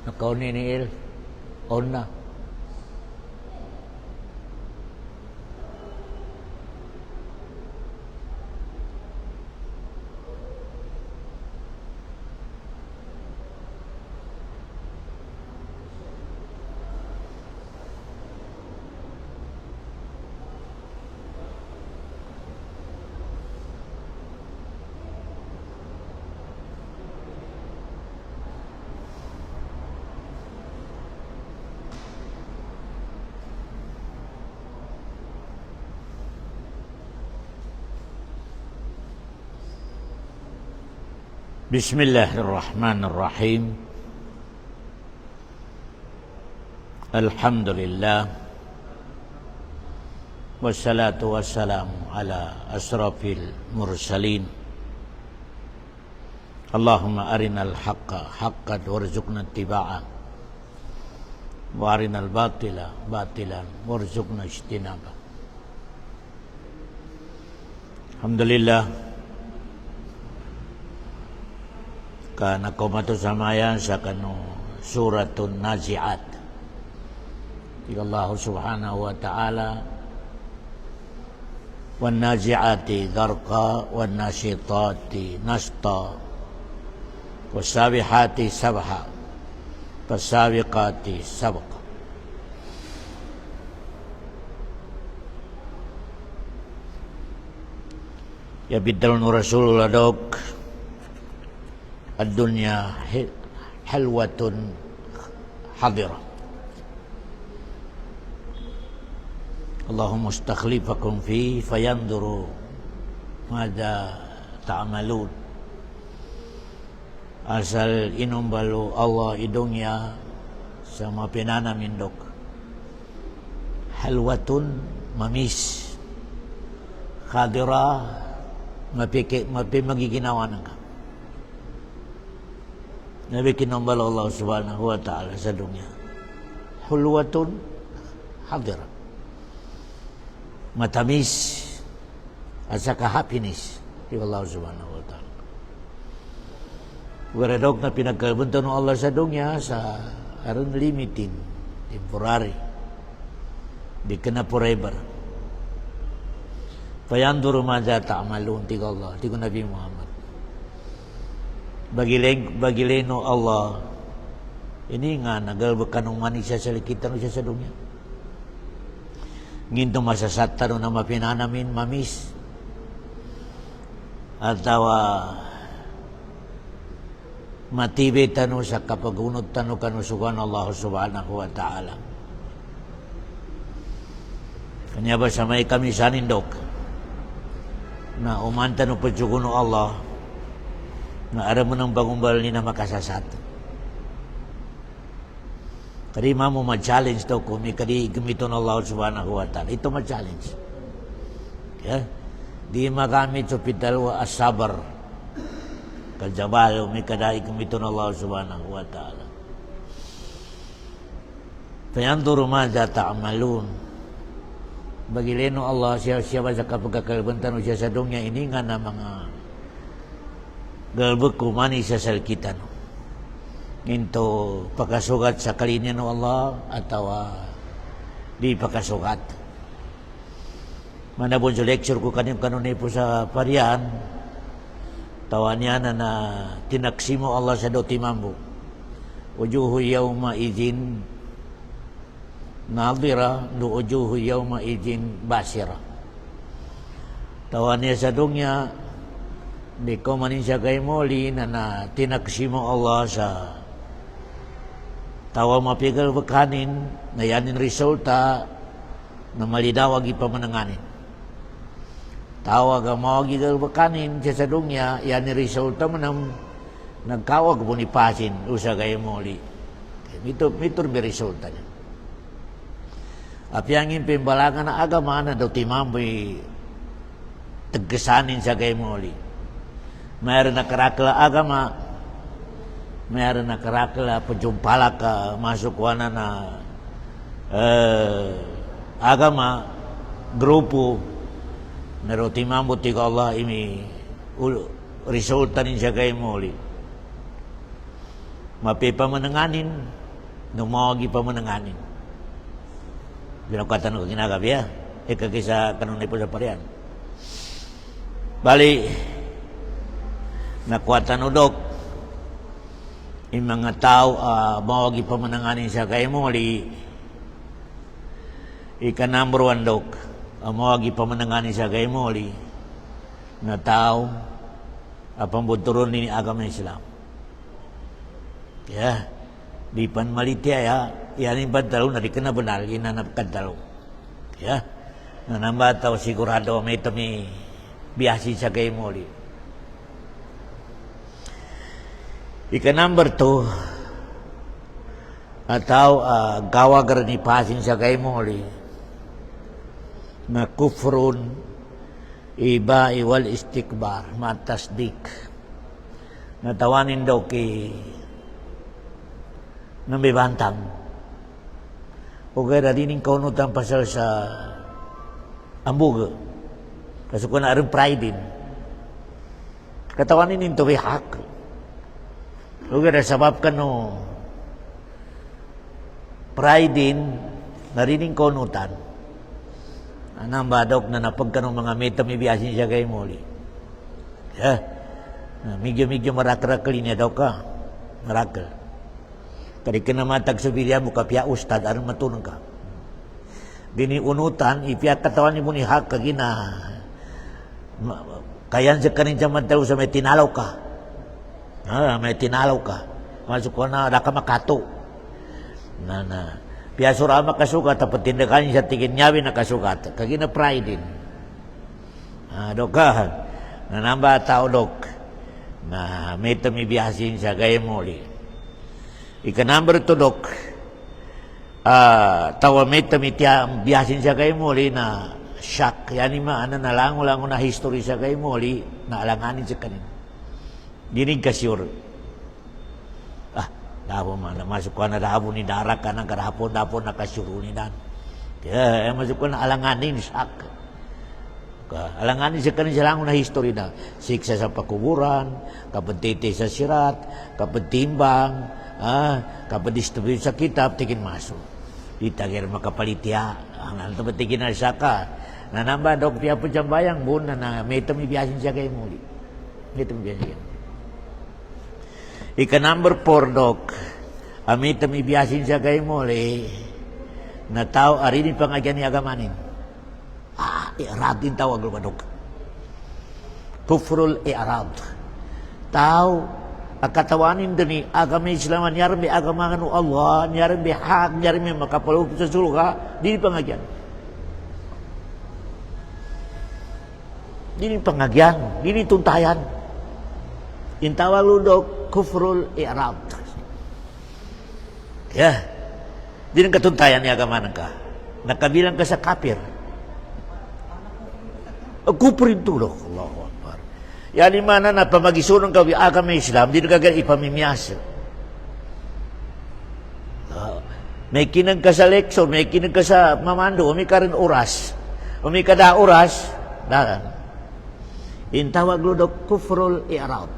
nakauni ni il ona. Bismillahirrahmanirrahim. Alhamdulillah. Wassalatu wassalamu ala asrafil mursalin. Allahumma arinal haqqa haqqan warzuqna ittiba'ah wa arinal batila batilan warzuqna ijtinabah. Alhamdulillah. Kana komatu samayan sa kanu suratun nazi'at. Allah subhanahu wa ta'ala wan nazi'ati gharqa wan nasyitati nashta wasabihati sabha fasabiqati sabqa. Ya bidal Rasulullah dok ad-dunya halwatun hadirah. Allahumma istakhlifakum fi fayanduru madza ta'malun. Asal inum balu Allah idungnya sama penana mindok. Halwatun mamis hadirah mapi magiginawan ka. Nabi kinambal Allah subhanahu wa ta'ala sa dunya. Hulwatun hadir. Matamis asa ka happiness di Allah subhanahu wa ta'ala. Waradok na pinagkalbuntan ng Allah sa dunya sa aron limited, temporary. Di kana forever. Fayanduru madza ta'malun tiga Allah, tiga Nabi Muhammad. Bagileno Allah ini nga nagalbakan ng manisya sa likitan siya sa dunya. Nginto masasata no na mapinanamin mamis atawa matibay tano sa kapagunod tano kanusugan Allah subhanahu wa ta'ala. Kanya ba sa may kamisanin dok na umanta no pagsuguno Allah na aram mo ng bangumbal ni na makasasat. Kadi mo ma-challenge daw kung may kadi gamiton Allah subhanahu wa ta'ala. Ito ma-challenge. Yeah? Di magamit sa pital wa asabar. Kaljabal, may kadai gamiton Allah subhanahu wa ta'ala. Fayanduru madza ta'malun. Bagileno Allah siya ba sa kapagkakalbantan o siya sa dunya ini nga na mga galbuk kumani sa salkitan into pakasugat sa kalinya ng Allah atau di pakasugat. Manapun sa lecture ko kanunay po sa parian tawan niya na tinaksimo Allah sa dotimambo. Wujuhu yawma idin nadira nu wujuhu yawma idin basira. Tawan niya sa dunya di ko manin siya kay moli na tinaksimo Allah sa tawa mapigal bakanin na yanin resulta na malidawag ipamananganin. Tawa ka mawagigal bakanin siya sa dunya yanin resulta manam nagkawag po ni pasin usa kay moli. Mitur bi resulta niya. Apiangin pimbalangan na agama na daw timamboy tagkasanin siya kay moli. Mayroon na karakala agama, mayroon na karakala pajumpala ka masuk wana na agama grupo meron timambo tiga Allah ini resulta nin siya kay muli. Mapi pamananganin, numawagi pamananganin. Binakatan ko ginagap ya. Ikakisa kanunay po sa parian. Bali, nakuatan udok, yung mga tao, mawagi pamananganin sa kay muli, ika number 1 dok, mawagi pamananganin sa kay muli, na tao, pambuturon ni agama Islam. Ya, di pan malitia ya, yan yung pantalo na di ka na banal, inanap kantalo. Ya, nanamba tao sigurado may tami biasi sa kay muli. Ika number 2, atau gawagar ni pasin sa kay muli, na kufrun iba iwal istikbar matasdik, natawanin daw kay nambibantang o kaya dining kaunutan pasal sa ambuga kasi kung na rin pride din katawanin nito hak o kaya sabab ka no pride din narining kaunutan anang badok na napagkanong mga metamibiasin siya kay muli medyo marakrakal niya daw ka marakal. Kadi kena matag subilya mo kapya ustad aron matunong ka. Dini unutan ipiat katawan ni mo ni hak kagina. Kayan sa kanin sa mantalo sa may tinalaw ka. May tinalaw ka. Masuk ko na ka makato. Na piya surama kasukat tapos tindakan sa tingin nyawi na kasukat. Kagina pride din. Doka nanamba tao dok na may tamibiyasin sa gaya muli. Ika number 2 dok, tawamit tamitya biyasin siya kay muli na shock. Yani na lango na history siya kay muli na alanganin siya kanin. Dinig ka sure. Dabo man, masuk ko na dabo ni darak ka ng karapon, dabo nakasuro ni dan. Kaya masuk ko na alanganin, shock. Alanganin siya kanin siya lango na history na. Siksa sa pakuburan, kapatiti sa sirat, kapatimbang, kapadistribute sa kitab, tigin masuk. Ditagir makapalitya, ang tempat tigin na siya ka. Nanamba dok piya po siyang bayang, buon na may tamibiyasin siya kayo muli. May tamibiyasin siya. Ika number 4 dok, may tamibiyasin siya kayo muli, na tao arinin pangagyan ni agamanin. I'rad din tawag lupa dok. Kufrul i'rad. Tao, katawanin din ni agama Islam, nyarami agama ng Allah, nyarami hak, nyarami makapalup sa surga, di pangagyan. Di pangagyan, di tuntayan. Intawag ludok, kufrul i'rad. Ya, di katuntayan ni agama ng ka. Nakabilang ka sa kafir. Kufrin tulok, Allahu Akbar. Yani mana na pamagisunong ka agama Islam, di nagagawin ipamimiyasa. May kinag ka sa leksyon, may kinag ka sa mamando, may ka rin oras. May kada oras, daran. Intawag ludok kufrul i'rad.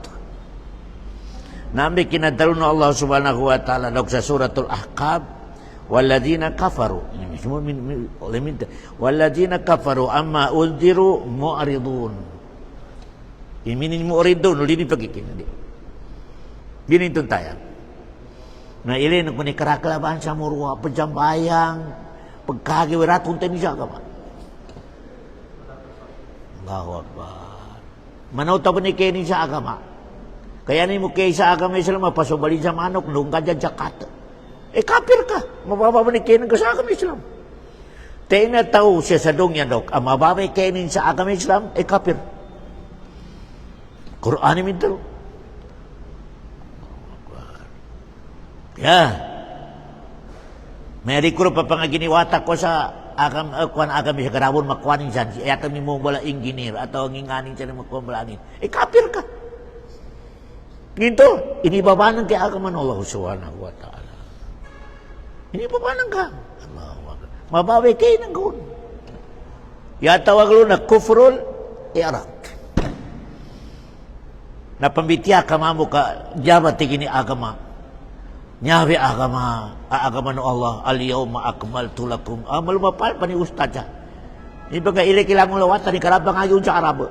Nami kinadalo na Allah subhanahu wa ta'ala dok sa suratul Ahqab, والذين كفروا والذين كفروا أما أنذروا معرضون. Ini mu'ridun, ini pagikin. Gini tuntayan. Nah ini nak ni kerakelaban sa murwa, pejambayang, pagkagi wiratun tayo siya ka ba? Allahu Akbar. Manaw tapo ni Kenny sa agama. Kaya ni mo kay sa agama Islam, mapasubalin sa manok, nung ka dyan jakat. Kafir ka. Mabababalik kainin ka sa agama Islam. Tinataw siya sa dungya dok. Ang mababay kainin sa agama Islam, kafir. Quran ni minta. Ya. May kuro pa pangaginiwata ko sa agama siya karawon makwanin siya. Yata mi mo bala engineer atau nginganin siya na makuha balanin. Kafir ka. Ginto, inibabanan kay agama ng Allah subhanahu wa ta'ala. Ini papanang ka. Mabawi kayo ng gawin. Yatawag lo na kufrul i'rad. Napambitya ka mamu ka jabat tigini agama. Nyawi agama no Allah al-yawma akmaltu lakum amal mapal pani ustaz. Ni baga ile kilang lawatan ni karabang ayon sa Arabo.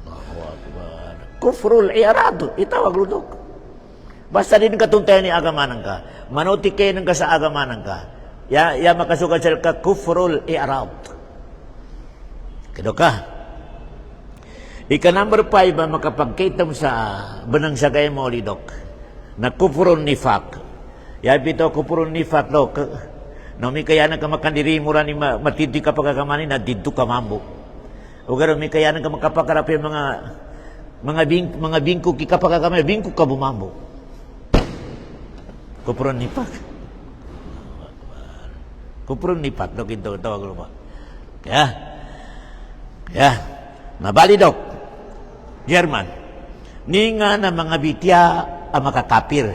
Allahu akbar. Kufrul i'rad itawag ludok. Basta din katuntayan ni agama nang ka. Manuti kay nang ka sa agama nang ka. Ya makasukat sila ka kufrul i'rad. Kado ka. Ika number 5 ba makapagkitam sa benang sagay mo lidok. Na kufrun nifak. Ya bito kufrun nifak dok. Nami kaya na ka makandiri mura ni matindi ka pagkakamani na didto ka mambo. O garo mi kaya na ka makapakarapi mga bingko ki ka pagkakamani bingko ka bumambo. Kufrun nifak. Kufrun nifak dok ito tawag lupa. Ya. Nabali dok. Jerman. Ninga na mga bitya ang makakapir.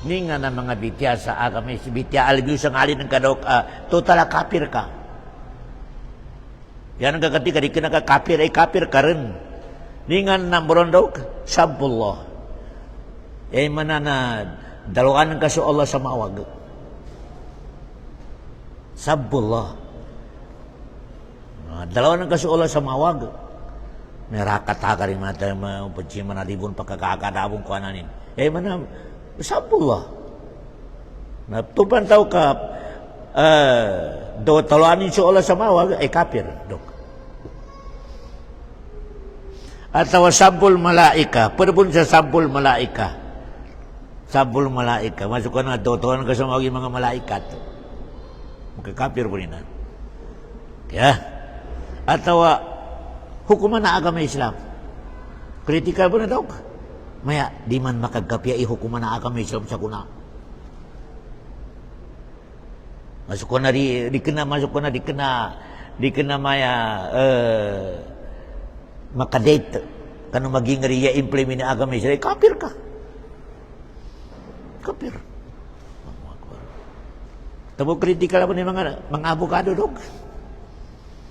Ninga na mga bitya sa agama. Si bitya alibyo sa ngalin ng kadok. Total kapir ka. Yan ang kakatika. Di ka nakakapir ay kapir ka rin. Ninga na morondok. Sampullah. Eh mana na daluan ng kaso Allah sa mawag. Sampullah. Dalawa ng kaso Allah sa mawag. Merakata ka rin mata maupatsi manadibon pagkakakadabong ko ananin. Eh mana, sabullah. Tupan tau ka taluanin sa Allah sa mawag, kapir. Dok. Atau sabul malaika. Pwede pun sa sabul malaika. Sabul malaika. Masuk ka na, taluan ka sa mga malaikat. Magkakapir po rin na. Ya. Atau hukuman na agama Islam. Kritikal po na daw. Maya, di man makagkapya hukuman na agama Islam sa kuna. Masuk ko na di kena maya makadate kanu maging riya implement na agama Islam. Kapir ka. Kapir. Tamo kritikal po ni mga abogado dog.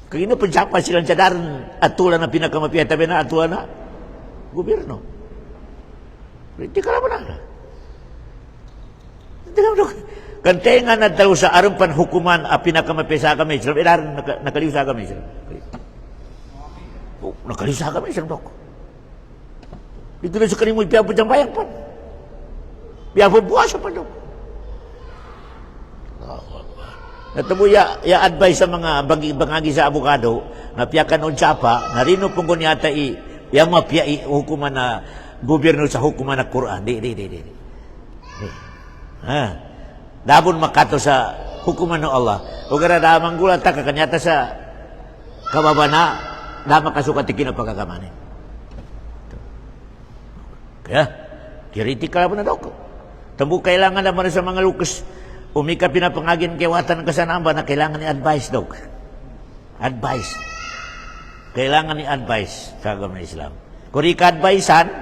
Kaya pensiapa silang cadaran atulan na pinakamapiyat tabi na atulan na gobyerno. Kritikal apa na? Kantengan na tayo sa arumpan hukuman a pinakamapiyat sa kami Islam. Ilaran nakaliw sa kami Islam. Nakaliw sa kami Islam dok. Ito na sa kanimo ipiyapod ng bayang pan. Piyapod buwasa pa dok. Natamo ya advice sa mga bangagi sa abogado na piyakan on tsapa narino pong kunyata ya mapya hukuman na gobyerno sa hukuman na Quran di. Dabon makato sa hukuman ng Allah o gara damang gulat ka kanyata sa kababana dama kasukat ikin ang pagkakamanin kaya kritikal po na daw ko tambo kailangan naman sa mga lukas umika pinapangagin kiwatan ka sa namba na kailangan ni advice dog. Advice. Kailangan ni advice sa agama Islam. Kung di ka advicean,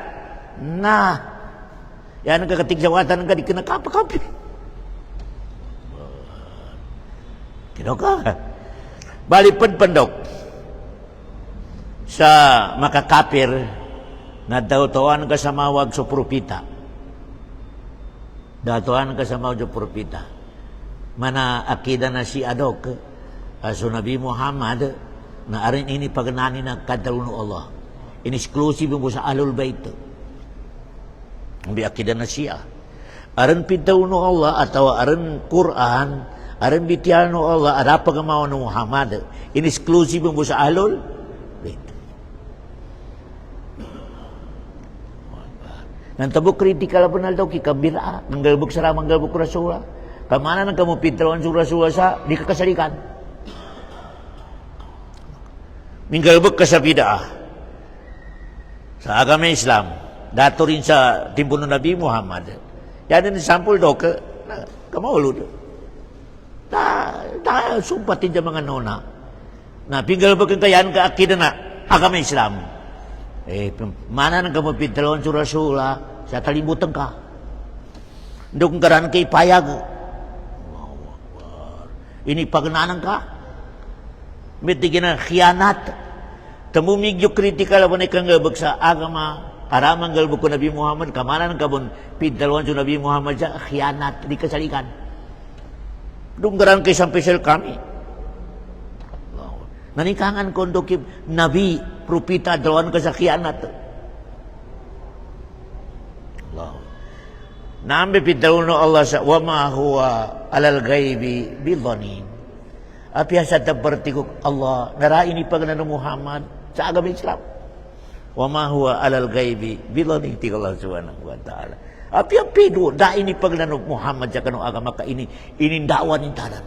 yan ang kakatig sa watan ka, di ka nakapakapi. Kino ka? Balipad pandok sa makakapir na dautawan ka sa mawag sa propita. Dautawan ka sa mawag sa propita. Mana akida na si Adok so Nabi Muhammad na arin ini pagnani na kadalun Allah in exclusive mo sa alul bait bi akida na siya arin pintaw no Allah atau arin Quran arin bitian no Allah ada pagamaw no Muhammad in exclusive mo sa alul bait nan tabuk kritikal punal daw kikabira manggalbuk sara manggalbuk rasul kamana nang kamu pintawan surah-surah sa di kakasalikan. Minggalbuk ka sa bid'ah. Sa agama Islam, dato rin sa timpunan Nabi Muhammad. Yan ang sample do ka kamaulo. Sumpatin sa mga nona. Na pinggalbuk ang kayan ka akida na agama Islam. Mana nang kamu pintawan surah-surah sa kalimutan ka. Dukong karan kay payag. Ini pagnanan ka. Mitigin na khianat. Tamumigyo kritikal ako na ikang gabag sa agama Aramang galbo ko Nabi Muhammad, kamanan kabon, pidalwan sa Nabi Muhammad siya, khianat, di kasalikan. Dunggaran kay sampisal kami. Nanikangan kondokib, Nabi, propita, dalawan ka sa khianat. Naambi pidalwan Allah sa, wa ma huwa alal ghaibi bidhanin. Apya sa tabarti ko, Allah, naraini pag na Muhammad sa agama Islam. Wa ma huwa alal ghaibi bidhanin, ti Allah subhanahu wa ta'ala. Apya pido, da ini pag na Muhammad sa kanong agama ka inindawan ni tanan.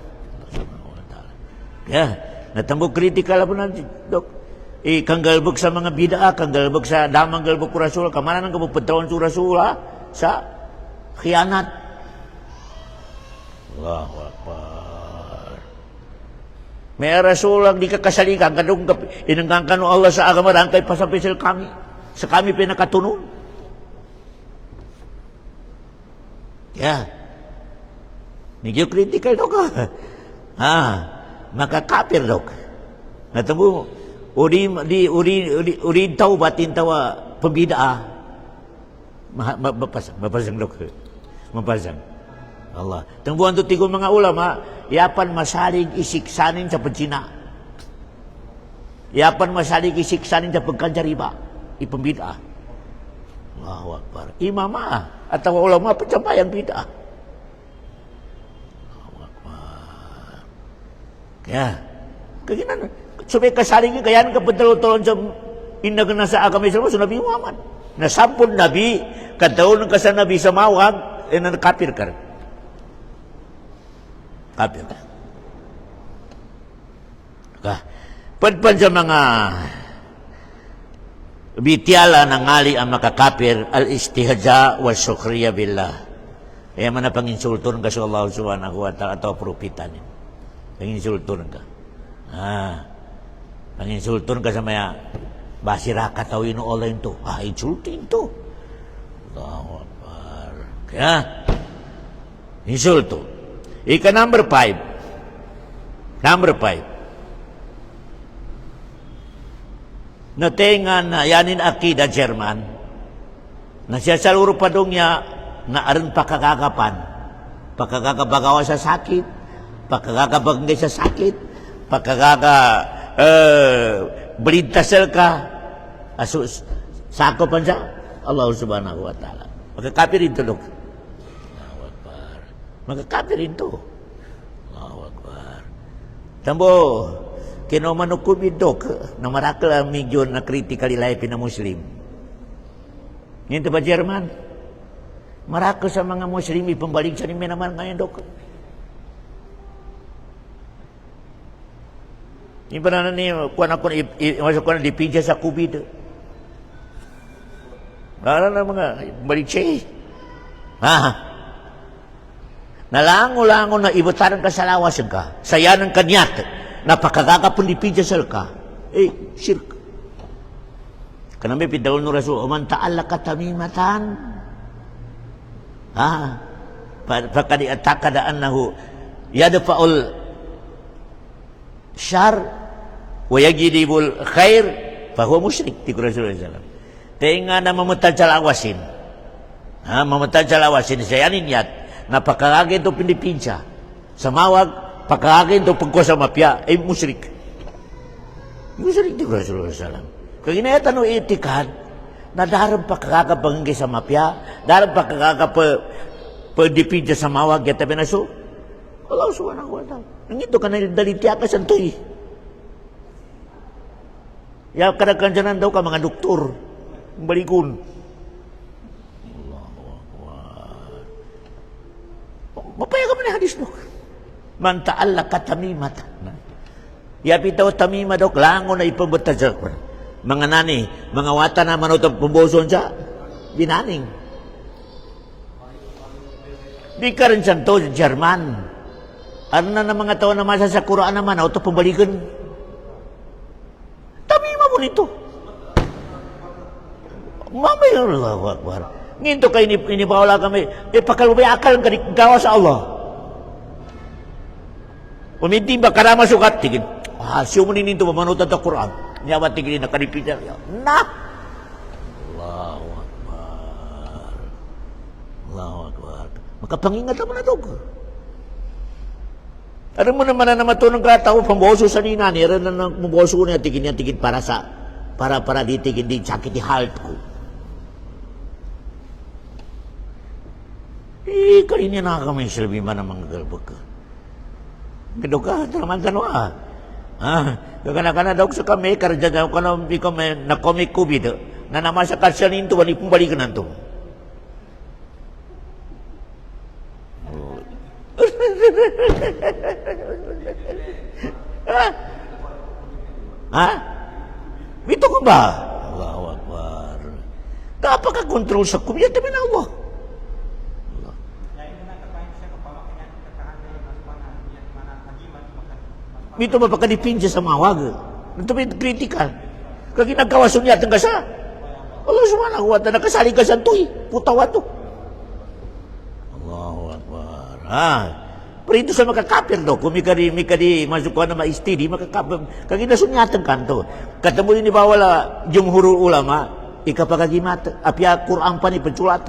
Ya, natambog kritikal po na, Dok. Kanggalbog sa mga bid'a, kanggalbog sa damang galbog ko Rasul, kamanan ang kapagpatawan sa Rasul, sa khianat. Allahu Akbar. May Rasul ang di kakasalikan, kadung inanggang kanu Allah sa agama, rangkay pasapisal kami, sa kami pinakatunong. Ya. Medyo critical, Dok. Makakapir, Dok. Natamo, uri taubatin tawa pembida'ah. Mapasang, Dok. Mapasang. Allah. Tangbuhan to tigo mga ulama, yapan masalig isiksanin sa pagtsina. Yapan masalig isiksanin sa pagkanjariba. Ipambida'ah. Allahu Akbar. Imama atau ulama pencapaian yang bid'ah. Allahu Akbar. Ya. Kaginan supaya kasaling kayan kapetelon-telon sa indagan sa agama Islam sa Nabi Muhammad. Na sampun Nabi kataon ka sa Nabi sa mawag na kafir ka. Kafir ka. Padpan sa mga bitiala ng ngali ang makakapir al-istihza wa syukriya billah. Kaya man na panginsulton ka sa Allah subhanahu wa ta'ala atau propitan. Panginsulton ka. Panginsulton ka sa maya basira katawin o Allah ito. Insultin ito. Allahu Akbar. Kaya insulto. Ika number 5. Number 5. Natengan na yanin akida Jerman na siya sa luro padong niya na aron pakagagapan pakagagabagawa sa sakit pakagagabagay sa sakit belintasel ka asus sakopan siya Allah subhanahu wa ta'ala magkakapir ito, Dok. Allahu Akbar. Magkakapir ito. Allahu Akbar. Tambo kino manukumi, Dok, na marakal medyo na critical life na Muslim. Ito ba Jerman? Marakal sa mga Muslim, ipambalik sa nimi naman ngayon, Dok. Yung pa na niyo, masuk ko na dipidya sa COVID. Wala na mga, balik siya. Nalango-lango na ibutaran ka sa lawasan ka. Sayanan ka niyat. Napakagagapon di pidya ka. Shirk. Kanami pidawal no Rasul, "Man ta'alla ka tamimatan." Fakad atakada annahu yadfa'ul syar wa yajidibul khair fa huwa musyrik. Ti Rasulullah sallallahu alaihi wasallam. Tenga na mamatad sa lawasin. Mamatad sa lawasin sayanin niyat. Napakagagay ito pinipidya. Sa mawag pagkakain to pagkusa mapya ay musyrik. Musyrik di Rasulullah sallam. Kaya ginayatan no itikan na darang pagkakabangay sa mapya, darang pagkakapagdipidya sa mawag yata binaso. Allah subhanahu wa ta'ala. Nangito ka na dalitya ka santoy. Ya kadagkan dyanan daw ka mga doktor. Balikun. Allahu Akbar. Mapaya ka man na hadis, Dok. Man ta'alla ka tamimatan. Yapi tayo tamima, Dok, lango na ipabata siya. Mga nani, mga wata na manotong pumboson siya, binaning. Di ka rin siya to, Jerman. Ano na mga tao na masa sa Quran naman, auto pambalikan. Tamima mo nito. Mamay, Allahu Akbar. Nginto kayo inibawala kami, pakalubay akal ka gawa sa Allah. Umintimba ka na masukat, tigin. Siyo mo ninito, mamanutan sa Quran. Nyawa tigin na kanipitan. Na! Allahu Allahu Akbar. Maka pangingat mo na dog. Ano mo naman na matunong ka tao pamboso sa nina ni ran na mamboso niya tigin para ditigin din sakit di heart ko. Kalinya nakakamain silbi man ang mga galbog ka. Gado ka, naman tanong Kakana-kana daw sa kami, karja daw ka na na-comic kubid, na naman sa kasya ninto, wali pong balikan nanto. Ito ko ba? Allahu Akbar. Dapat ka kontrol sa kubid, tabi na Allah. Ito mapakadipin siya sa mawag. Ito may kritikal. Kag ginagawason niya tangga sa Allah subhanahu wa ta'ala nakasali ka sa tuy. Putawa to. Allahu Akbar. Pero ito sa makakapir do. Kung mikadi masuk ko na maistidi, makakapir. Kag inasunyatan kanto. Katamo ni bawala jumhurul ulama, ikapagagimat. Apya Quran pa ni penculat.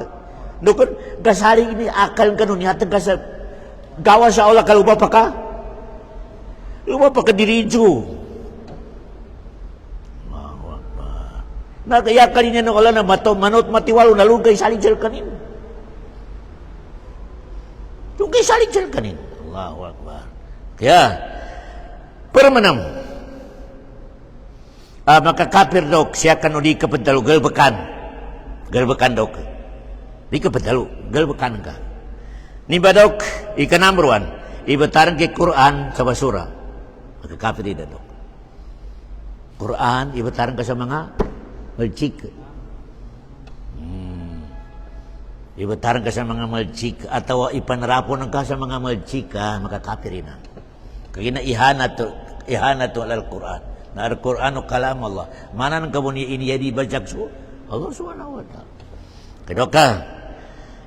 Nukon, kasali ini akal kanon niya tangga sa gawa sa Allah kaluba pa ka. Lupa pa kadirijo. Allahu Akbar. Nagayakan niya ng Allah na manot matiwalo na lugay salijal kanin. Lugay salijal kanin. Allahu Akbar. Kaya, permanam. Makakapir dok, siya kan di kapedalo galbakan. Galbakan dok. Di kapedalo, galbakan ka. Nimba dok, ika number 1. Ibataran kay Quran sa basura. Makakapir din dok. Quran, ibataran ka sa mga malchik. Ibataran ka sa mga malchik atau ipanrapon ka sa mga malchik, makakapir din. Kaya ihana to al-Quran. Na al-Quran o kalam Allah. Mana nang kabuni ini jadi bajak su? Allah subhanahu wa ta'ala. Kaya ka.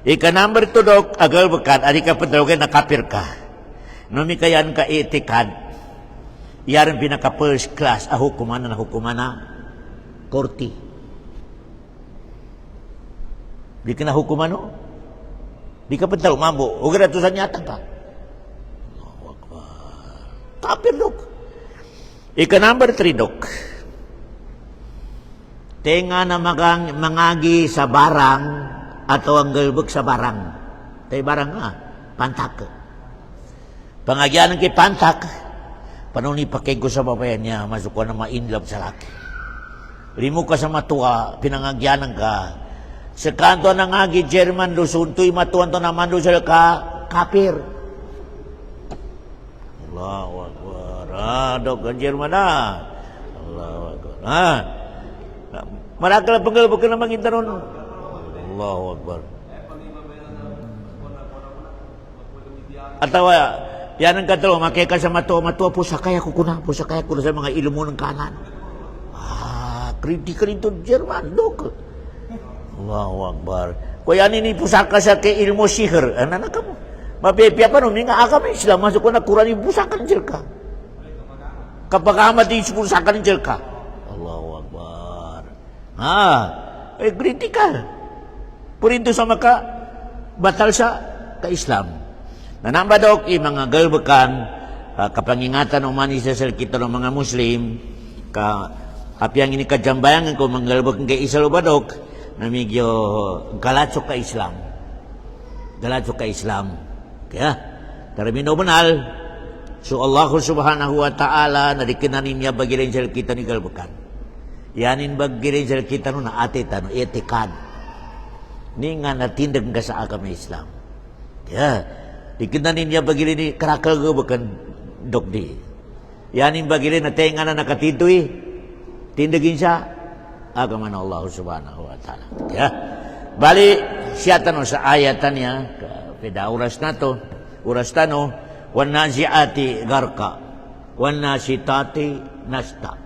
Ika number 2 dok, agal bekan, adik ka pedalogay nakapir ka. Numi kayan ka etikad. Yaran pinaka first class hukumana korti. Di kena hukumano. Di ka pedalo mambo. Ugra tusan nyata ka. Allahu Akbar. Kapir dok. Ika number 3 dok. Tenga na mangagi sa barang atau ang galbog sa barang. Tay barang pantak. Pangagyanan kay pantak. Panuni pakai ko sa babayan niya, masuk ko na ma-inlove sa laki. Limu ka sa matua, pinangagyanan ka. Sa kanto ng agi, German, lusuntoy, matuan to naman sa ka, kapir. Allahu Akbar. Dok, ang German Allahu Akbar. Marakal penggal ka na manginta nun. Allahu Akbar. Atawa, yan ang katalo, makika sa matua pusakaya ko sa mga ilmo ng kanan. Kritikal ito Jerman, dok. Allahu Akbar. Kaya ini pusaka sa ke ilmu sihir. Ano ka mo? Mapipya pa nung nga akam Islam, masuk ko na Quran yung pusaka ng Jerka. Kapag amat yung pusaka ng Jerka. Allahu Akbar. Kritikal. Purinto sa maka, batal sa ka-Islam. Nanamba dok, mga galbakan, kapangingatan ng manisya sa kita ng mga Muslim, apiang ini kajambayangan ko, mga galbakan kay isa ba dok, na medyo galatsok ka Islam. Galatsok ka Islam. Kaya, termino banal, so Allah subhanahu wa ta'ala, nadikinanin niya bagirin sa kita ni galbakan. Yanin bagirin sa kita no na atitan, etikan. Ni nga natindag ka sa agama Islam. Kaya, ikinanin niya bagili ni karakal ko bukan dok di. Yanin bagili na tenga na nakatitoy. Tindagin siya. Agama na Allah subhanahu wa ta'ala. Ya. Bali, siya tanong sa ayatan niya. Peda oras na to. Oras tano. Wan naziati garka. Wan nasitati nasta.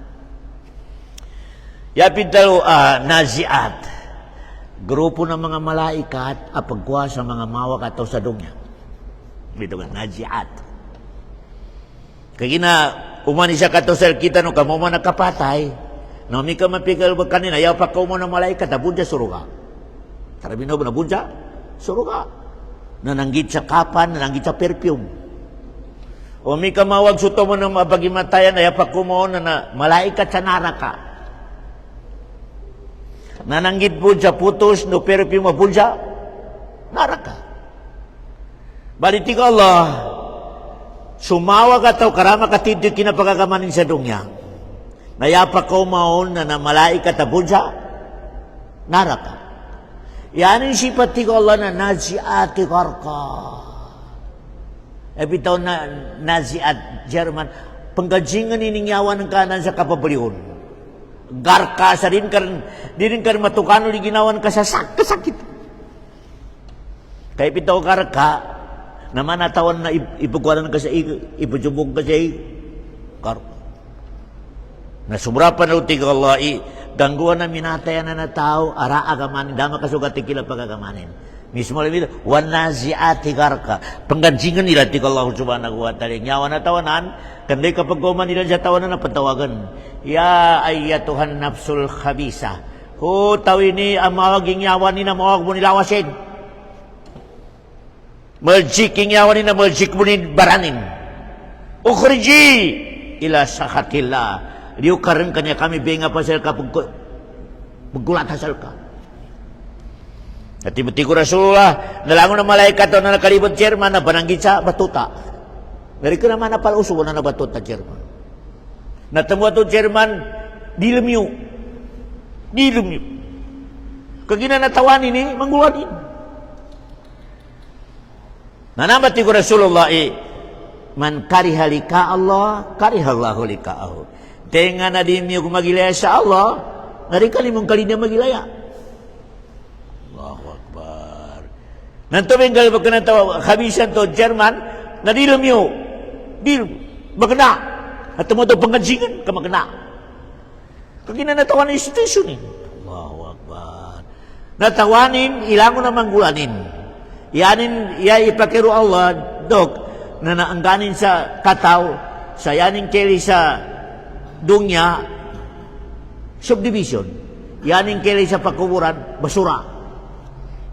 Yapin talo naziat. Grupo ng mga malaikat apagwa sa mga mawak atau sa dungya. Dito kan najiat. Kagina umani siya katosel kita no kamo man nakapatay. No mi ka mapigal ba kanina yaw pa ko mo na malaikat abunja suruga. Tarabino ba nabunja? surga. Nananggit sa kapan, nananggit sa perfume. O may kamawag suto mo na mapagimatayan ay apakumo na malaikat sa naraka. Nananggit po sa putos no perfume po sa naraka. Baliti ko Allah, sumawag ataw karama katidyo kinapagagamanin sa dunya. Nayapak ko maon na malaikat na po sa naraka. Yan yung sipati ko Allah na naziati karka. Bitaw na naziat Jerman. Panggadzingan iningyawan ng kanan sa kapabalion. Garka sa rin ka di rin ka matukano di ginawan ka sa sakit. Kaya bitaw karka naman natawan na ipagwanan ka sa ipajubog ka sa karka. Nasubra pa na utig Allah gangguan na minatayan na tao, ara agamanin, dama kasugati kila pagagamanin. Mismo lang ito, wanaziati karka. Panggansingan nila, tika Allah subhanahu wa ta'ala. Nyawa na tawanan, kanday kapag guman nila sa tawanan na patawagan. Ya ayatuhan nafsul khabisa. Tawin ni ang mawaging yawan ni na mawag mo nilawasin. Maljiking yawan ni na maljik mo ni baranin. Ukhriji ila sakhatillah. Liu kareng kanya kami benga pasal ka paggulat hasal ka. At tibuti ko Rasulullah, nalangon na malaikat o na nakalibot Jerman na bananggit sa batuta. Mereka naman na paluso na batuta Jerman. Natamuha to Jerman, dilumyo. Kagina natawanin ni, manggulanin. Nanamati ko Rasulullah man kariha lika Allah, karihallahu lika'ahu. Tenga na din niyo kumagilaya sa Allah, narikali mong kalinya magilaya. Allahu Akbar. Nantuming kalibag ka ng tawa, kabisan to, German, nadilom niyo. Dilom. Magana. At tumoto panggansingan, kamagana. Kagina natawanin yung situasyon. Allahu Akbar. Natawanin, ilango na manggulanin. Yanin, ipakiro Allah, dok, na naangganin sa kataw, sa yaning keli sa dunya subdivision. Yaning kili sa pakuburan basura.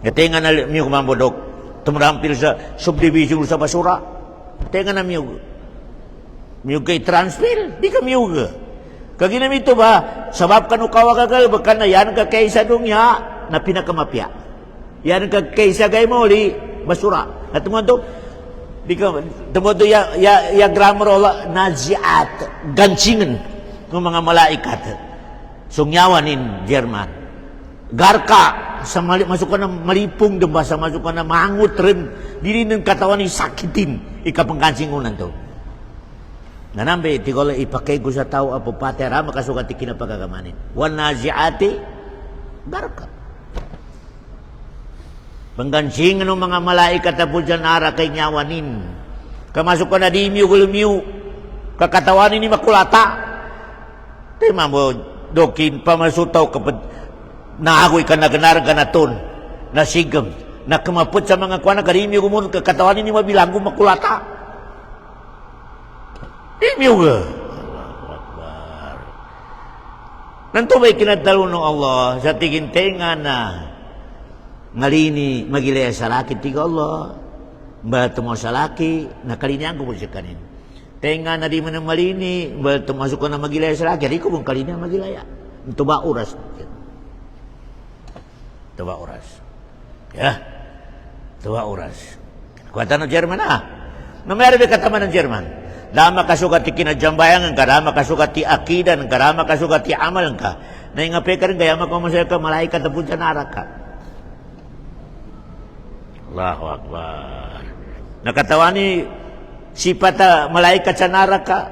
Ngatenga na miyo kumambodok tumrampil sa subdivision sa basura. Tenga na miyo kay transfer di ka miyo kaginamito ba sabab kanu kawagagal bakan na yan ka kay sa dunya na pinakamapya. Yan ka kay sa gay mo li basura. At tumodo di ka tumodo ya grammar ola naziat gansingan ng mga malaikat. Sungyawanin Jerman. Garka sa masukan na malipong diba sa masukan na mangut rin dili ng katawan ni sakitin ikapangkansingunan to. Nanambe tigola ipakay ko sa tao apo patera makasukat kinapagagamanin. Wan naziati garka. Panggansingan ng mga malaikat na po dyan ara kay nyawanin. Kamasukan na di miyo kakatawanin ni makulata. Tema mo dokin pamasutaw kapag naagoy ka na ganarang ka na ton, nasigam, nakamapot sa mga kuwan na karimyo kumun, kakatawanin ni mabilanggo makulata. Imyo ka. Nanto ba'y kinatalo ng Allah sa tigintenga na ngalini magilaya sa laki tiga Allah, bato mo sa laki, nakalinihan ko po siya kanin. Tenga na di mo nang malini, tumasok ko na magilaya sa laki, di ko mong kalina magilaya. Ito ba oras? Ito ba oras? Ya, ito ba oras? Kuwata ng Jerman Namayari may kataman ng Jerman. Dama kasukat ti kinadjambayan ka, dama kasukat ti akidan ka, dama kasukat ti amal ka. Naingape ka rin, kaya makamasaya ka, malaikat na punta narak ka. Allahu Akbar. Nakatawani sifat malaikat sa naraka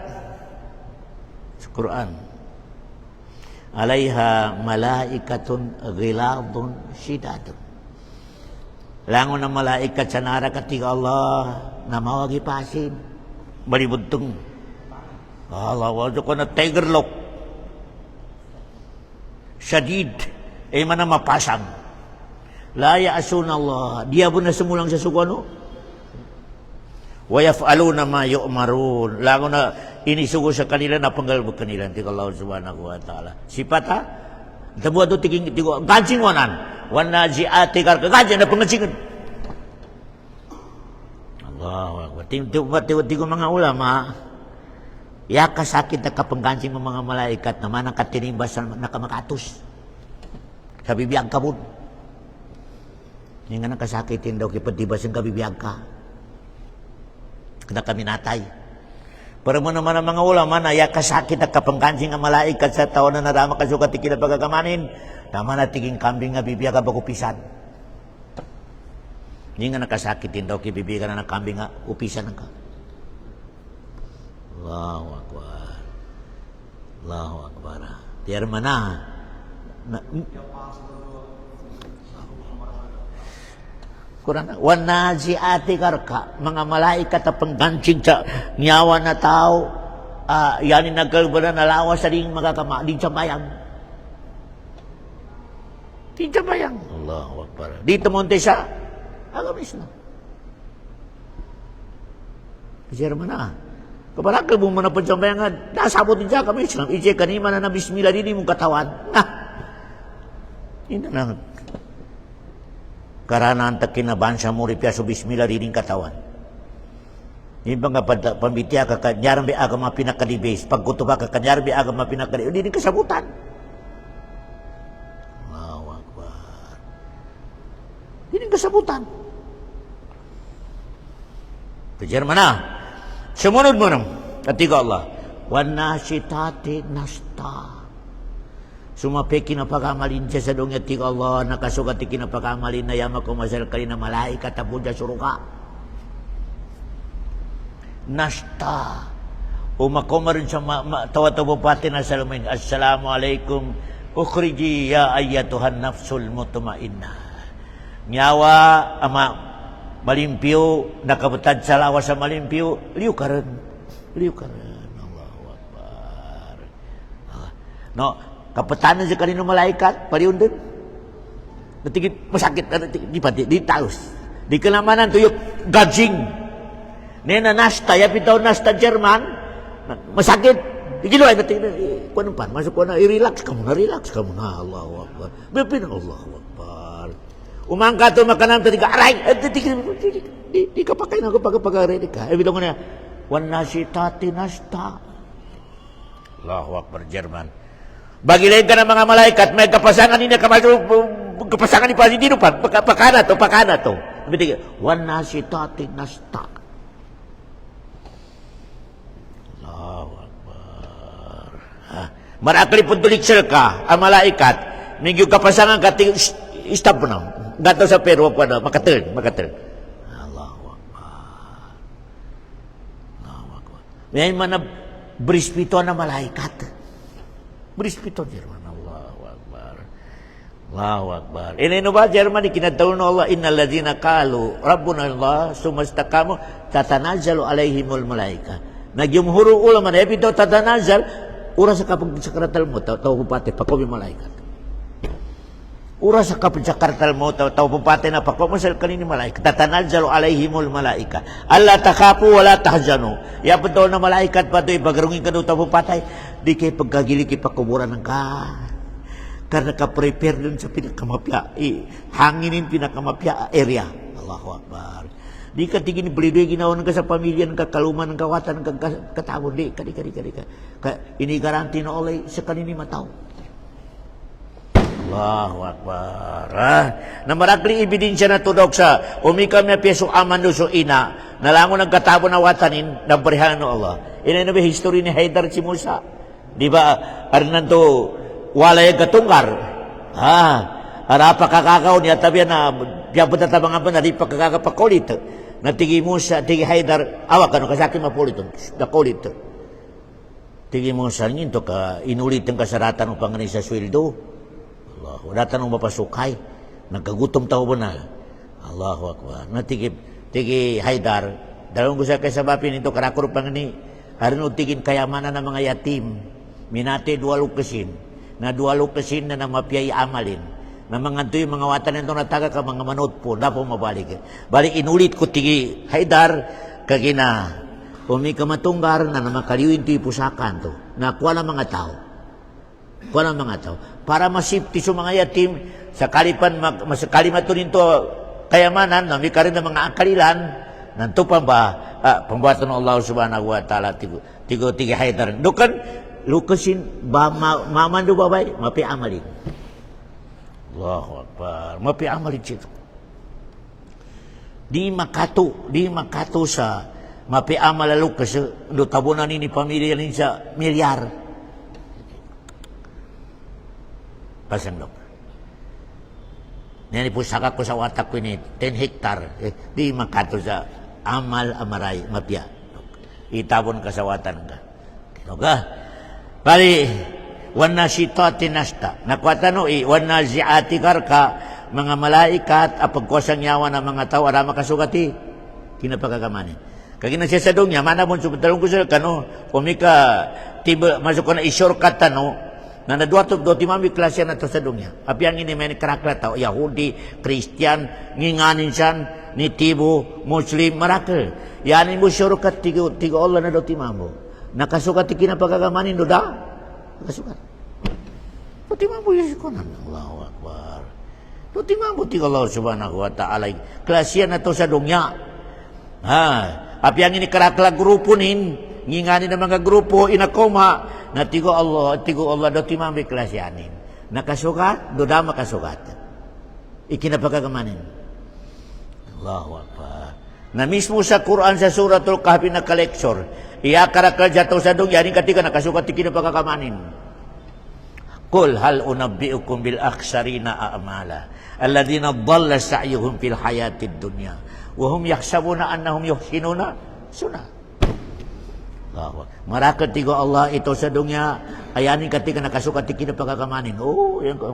sa Quran. Alaiha malaikatun ghiladun shidadun. Langon ng malaikat sa naraka tiga Allah na mawagi pasin. Balibutong. Allah wado ko na tiger lock. Shadid. Ay man na mapasang. La ya'asun Allah. Dia pun na sumulang sa sugano. Wa yaf'aluna ma yu'marun. Lango na inisugo sa kanila na panggalbog kanila ti Allah subhanahu wa ta'ala. Sipata dabuado tiging tigo gansingonan wan naziati kar kagajan na pangasingan. Allahu Akbar. Tigo mga ulama, ya kasakit na kapanggansing ng mga malaikat naman ang katinimbas na nakamakatos. Sa bibiyag ka po. Hindi nga nakasakitin daw kipatibas ang kabibiyag ka. Kada kami natay. Pero mo naman ang mga ulama na ya kasakit na kapanggansing ng malaikat sa tao na narama kasukat ikila pagkakamanin. Tama na tiging kambing nga bibiyag ka bagupisan. Hindi nga nakasakitin daw kibibigan na ng kambing nga upisan ka. Allahu Akbar. Allahu Akbar. Tiyan man na. Kurang wanaziati karka, mga malaikat na panggansing sa nyawa na tao, yanin nagkalbala na lawas sa ding magkakama, din sa bayang. Din sa bayang. Allahu Akbar. Dito monte siya, agamis na. Kasi naman na. Kapag mo na po sa bayang, nasabot din siya kami. Ije kanima na bismillah din mong katawan. Hindi na karanaan ta kinabansa mo rin piyaso bismillah rin katawan. Hindi ba nga pambitya ka kanyarang bi aga mga pinakadibis. Pagkutuba ka kanyarang bi aga mga pinakadibis. Hindi rin kasabutan. Allahu Akbar. Hindi rin kasabutan. Kajar mana? Sumunod mo nang. Katiga Allah. Wanasitati nasta. Sumapi kinapagamalin siya sa dungit ti Allah, nakasugat ti kinapagamalin na yama kumasal kali na malaikat na budya suruka. Nasta. Umakoma rin sa tawa-tawa pati na salamin. Assalamualaikum. Ukhriji ya ayyatuhan nafsul mutmainna. Nyawa ama malimpyo, nakabutad sa lawas sa malimpyo, liu karan. Allahu Akbar. No, kapatanan sa kanino malaikat, pariyon din. Natigit, masakit, di pati, di talos. Di kalamanan, tuyok, gajing. Nena nasta, yapit daw nasta German, masakit. Igilo ay natigit, kuanong pan, masuk ko na, i-relax ka muna, Allahu Akbar. Bipin, Allahu Akbar. Umangka to makanan, tiga, aray, di kapakay na ako pagkapag-ready ka. Ibig ko na, wan nasitati nasta. Allahu Akbar, German. Bagilain ka ng mga malaikat, may kapasangan niya, kapasangan ni Pasi Dino pa, pakana to. Wan nasitati nasta. Allahu Akbar. Marakli pun tulik ka, ang malaikat, medyo kapasangan ka, stop mo na. Gato sa pero, makaturn. Allahu Akbar. Allahu Akbar. May man na brispito na malaikat. Berispito Jerman. Allahu Akbar. Ini ba Jerman ikinatawon ng Allah innal ladzina qalu rabbuna Allah sumastaqamu tatanazzalu alaihimul malaika. Nagyumhuru ulama na epito tatanazzal ura sa kapag sakratal mo tao pupate pakobi malaikat. Ura sa kapag sakratal mo tao pupate na pakobi sal kanini malaika. Tatanazzalu alaihimul malaika. Alla takapu wala tahzanu. Ya betul na malaikat patoy pagarungin ka do tao pupatay. Di kayo pagkagili kayo pakuburan ng ka. Karena ka-prepare dun sa pinakamapya. Hanginin pinakamapya area. Allahu Akbar. Di ka tigin belidoy ginawan ka sa pamilya ng kakaluman ng kawatan ng katawon. Di ka. Ini garanti na olay sa kanini mataw. Allahu Akbar. Namarakli ebidensya na tudok sa umikam na peso aman so ina. Nalangon ng katawon na watanin na berihan ng Allah. Ina na ba history ni Haidar si Musa? Di ba, Arnando, walay katungkar. Arapa kakakaw niya, tabi na, diya po tatabang apa na, di pa kakakapakulit. Natigi mo sa, tigi Haidar, awak ka, no, kasakin mapulit, nakulit. Tigi mo sa ninto ka, inulitin ka sa ratan ng panganin sa sweldo. Allahu, ratan ng mapasukay. Nagkagutom tao mo na. Allahu Akbar. Tigi Haidar, dalawang gusa kay sabapin ito, karakuro panganin, arin tigin kayamanan ng mga yatim. Minati dua lukesin na namapiyay amalin na mga ito yung mga watan nito nataga ka mga manot po na po mabalik inulit ko tigi Haidar kagina umi ka matunggar na namakaliwin ito ipusakan to na kuha ng mga tao para masipti sa mga yatim sakali matunin to kayamanan na may karin ng mga akalilan nantupan ba pembuatan Allah Subhanahu wa taala tiga haidar dukan lukasin ba mamandu babay mapi amalin Allahu akbar mapi amalin situ di makato sa mapi amal lukas do tabunan ini pamilya ni sa milyar pasang dok nani pusaka ko sa watak ko ini 10 hektar di makato sa amal amaray mapya itabon kasawatan ka kinoga bali wan nasitati nasta nakwatano wan naziati karka mga malaikat apagkosang yawa ng mga tao ara makasugati kinapagagamanin kagina siya sa dong niya mana mo subutalong ko sa kano kumika tiba masuk ko na isurkat tano na naduato do timami klasya na to sa dong niya api ang ini may karakter tao Yahudi Christian nginganin siyan ni tibo Muslim marakal yanin mo surkat tigo Allah na do timamo nakasukat kinapagagamanin do da nakasukat do timamo yusikonan Allahu akbar do timamo tigo Allah Subhanahu wa taala klasya na to sa dong niya api ang ini karakter grupo nin ngingani ng mga grupo inakoma na tigo Allah do timambi klasyanin nakasukat do da makasukat ikinapagagamanin Allahu akbar na mismo sa Quran sa suratul Kahfi na kaleksor iya karakter jatuh sa dong yani ketika nakasukat ikinapagagamanin Qul hal unabbiukum bil akhsarina a'mala alladhina dhalla sa'yuhum fil hayatid dunya wa hum yahsabuna annahum yuhsinuna sunah Marakot tigo Allah ito sa dunya ayanin ketika nakasukat ikinapagagamanin yan ko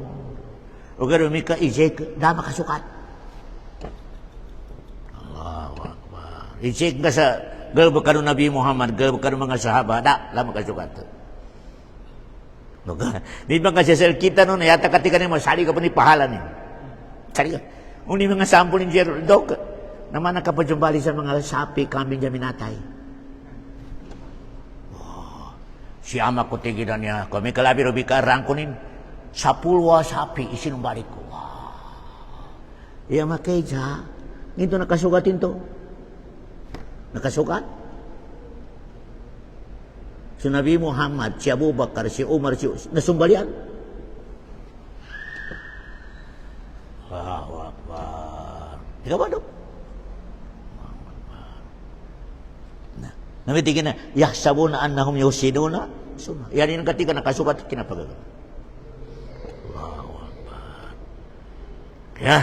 ugar umika ijek da makasukat Allahu akbar ijek ka sa galbo kanu Nabi Muhammad galbo kanu mga sahaba da makasukat di ba kasi sel kita noon yata ketika ni masali ka pa ni pahala ni sali ka uni mga sampul ni Jero dog naman nakapajumbali sa mga sapi kambing jaminatay si ama ko tigidan niya kami kalabi robi ka rangkunin 10 sapi isinumbalik ko iya makayja ito nakasugatin to nakasugat si Nabi Muhammad si Abu Bakar si Umar si nasumbalian Allahu akbar ikaw ba dok namitigin na yahsabuna annahum yuhsinuna sunah yan yung ketika nakasukat kinapagagawa Allahu akbar ya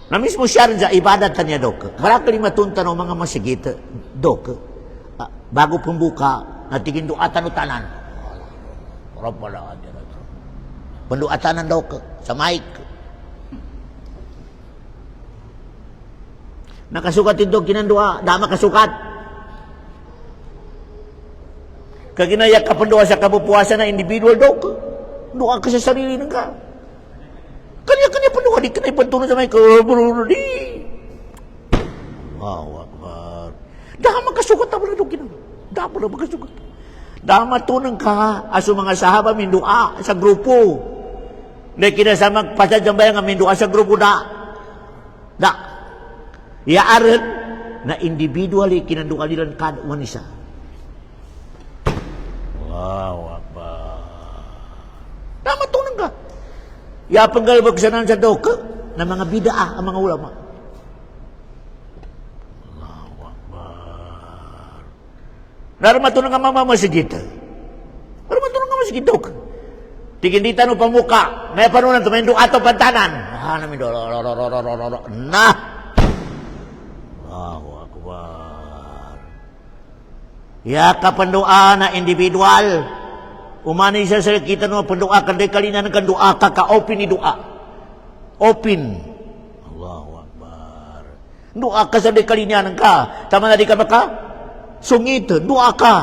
na mismo siya rin sa ibadatan niya dok marami matuntan ng mga masigit dok bago pembuka natigin duatan o tanan penduatanan dok sa mic nakasukat ito kinandua da makasukat kaginayak ka pandua sa kabupuasan na individual dok doa ka sa sarili ng ka kanya pandua di kanay pantunan sa may di Allahu akbar da makasukat na dok kinandua da makasukat da matunang ka aso mga sahaba mindua sa grupo na kinasama pasadjambayan nga mindua sa grupo da ya aran na individually kinandukalilan kad wanisa Allahu akbar tama tunang ka ya penggalbag sanan sa doka na mga bid'ah ang mga ulama Allahu akbar naramatunang ka mamasigit naramatunang ka masigit doka tigindita no pamuka may panunan tumayin doa ato pantanan namin nah Allahu akbar ya kapandoa na individual umani sa kita no pandoa kanday kalina ng kandoa ka-open ni doa open Allahu akbar doa ka sa kalina ng ka tama na di ka maka sungit doa ka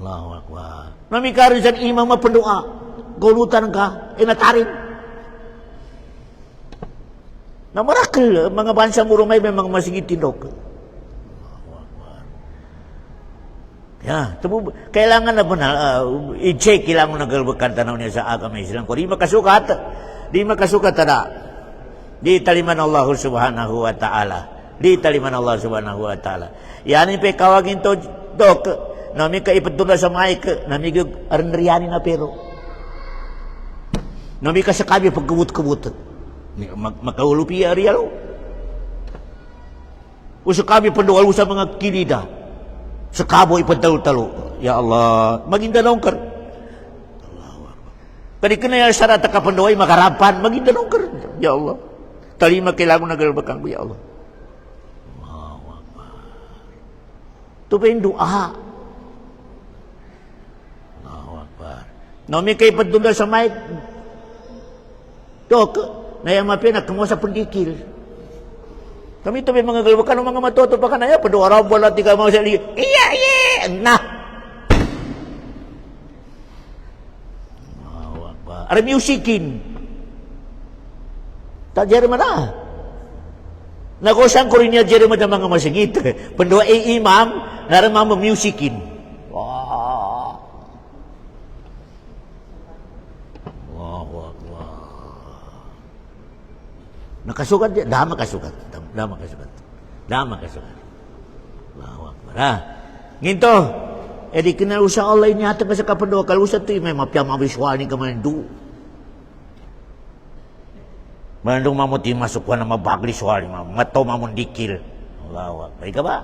Allahu akbar namikarin sa imam mapandoa gulutan ka inatarin na marakal mga bansa murumay may mga masigit tindok ya kailangan na po na i-check kailangan na galbakan tanaw niya sa agama Islam ko di makasukat tada Ditaliman Allah subhanahu wa ta'ala. Ditaliman Allah subhanahu wa ta'ala. Yani pe kawagin to dok. Nami ka ipatula sa maik. Nami ka aranriyani na pero. Nami ka sa kabi pagkabut-kabut. Makaulupi ariya lo. O sa kabi pandual sa mga kilida. Sa kabo ipantalo-talo. Ya Allah. Magindanong kar. Kadi kena yang syarat kapanduay makarapan. Magindanong kar. Ya Allah. Talima kailangan nagalbakang ko. Ya Allah. Ito pa yung doa. Allahu Akbar. Nami kay padula sa mic. Dok, nayamapin na kamo sa pendikil. Kami ito may mga galwakan ng mga matoto pa kanaya. Padua raw wala tiga mga sali. Iya, iya. Nah. Allahu Akbar. Ada musikin. Tak Jerman ah. Nakusang ko rin niya Jerman ng mga masigit. Pendua imam, naramang musikin. Wah. Wah. Nakasukat dia, dah makasukat. Allahu Akbar. Ha. Nginto, edi kenal usa Allah ini hata ka sa kapando kalau usa tu may mapya mabiswal ni kamandu. Mandung mamuti masuk na mabagli swali mato mamun dikil. Allahu Akbar. Ika ba?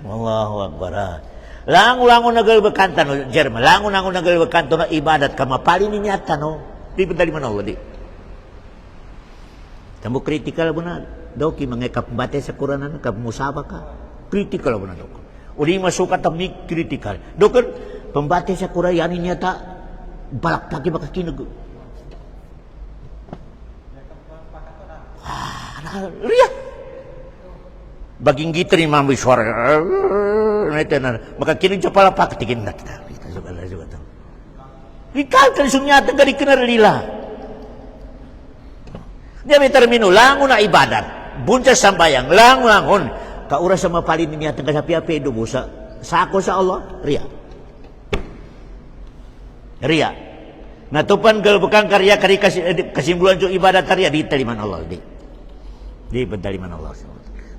Allahu Akbar. Langu-langu nagalbakanta no Jerman. Langu-langu nagalbakanta no ibadat kamapali ni nyata no. Di pedali man Allah di. Kamu kritikal benar. Doki mengekap bate sa Quranan kap musabah ka. Kritikal benar dok. Uli masuk kata mik kritikal. Dokon pembate sa Quran yani nyata balak pagi baka kinug. Ria. Baging gitu ni mambi suara. Maka kinug sa palapak tigin na kita. Juga tahu. Ikal kan sunyata dari kenar lila. Dia terminu langun na ibadat, buncas sambayang, langun. Kaura sa mapalin niya tengah sapi-api dubo sa sako sa Allah, ria. Natupan galbukang karya kari kesimpulan jo ibadat karya di taliman Allah di taliman Allah.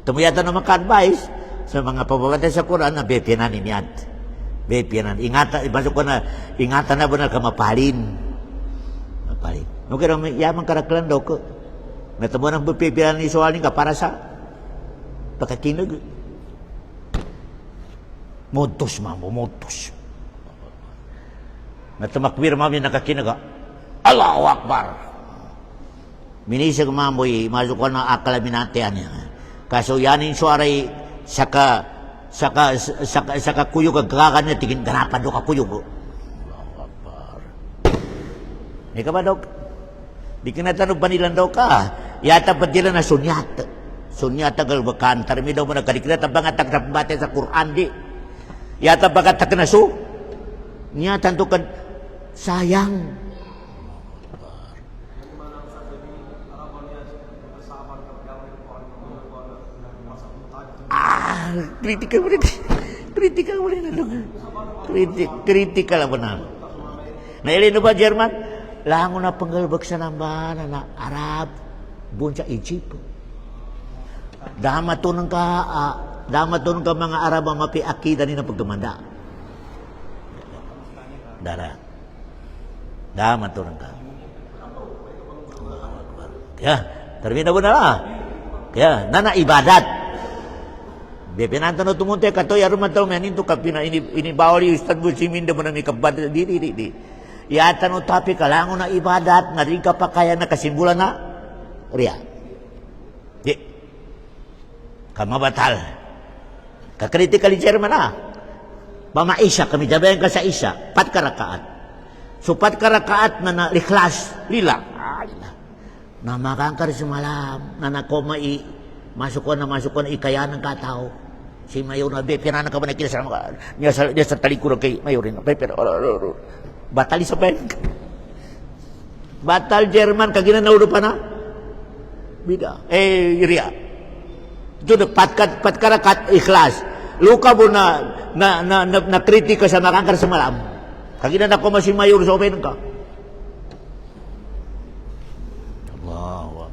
Temuyata na maka-advise sa mga pababata sa Quran na bepianan niat. Bepianan ingatan masuk ko na ingatan na benar ka mapalin. Okay ra yaman karaklan daw ko. Natamo nang bepianan ni soal ni ka para sa pakakinag. Modus. Natamakbir mami nakakinag. Allahu Akbar. Minisa mamboy masuk ko na akala minatian niya. Kaso yanin suaray saka kuyog agkakan niya tingin ganapan do ka kuyog. Allahu Akbar. Ika ba dok? Di kinatanog panilan daw ka. Yata padila na sunyat. Sunyat tagal bakan. Tarmi daw mo nagkadikina tabangat pembate sa Quran di. Yata bagat na su. Niya tanto kan sayang. Kritikal boleh na dong. Kritikal benar. Nah ini ba Jerman? Lango na panggalbag sa nambahan na Arab bunca Egypt. Dama to ng mga Arab ang mapi akida ni na paggamanda. Dara. Dama to ng ka. Ya, termina benar. Ya, nana ibadat. Bepenanto no tumunte kato ya rumah tau menin tu kapina ini bawali Ustaz Busimin de menami kabat di. Ya tanu tapi kalango na ibadat ngari ka pakaian na kasimbulan na ria. Di. Kama batal. Kakritikal di Jerman na. Mama Isya kami jabayan ka sa Isya 4 karakaat. So 4 karakaat na ikhlas lila. Na makangkar semalam na nakoma masuk ko na ikaya ng katao. Si Mayor na pinana ka ba na kinasama ka? Niya sa talikuro kay Mayorin. Pero batal sa bank. Batal Jerman kagina na ulo pa na. Bida. Ria. Ito na pat karakat ikhlas. Luka mo na kritika sa makangkar sa malam. Kagina na ko si Mayor sa open ka. Allahu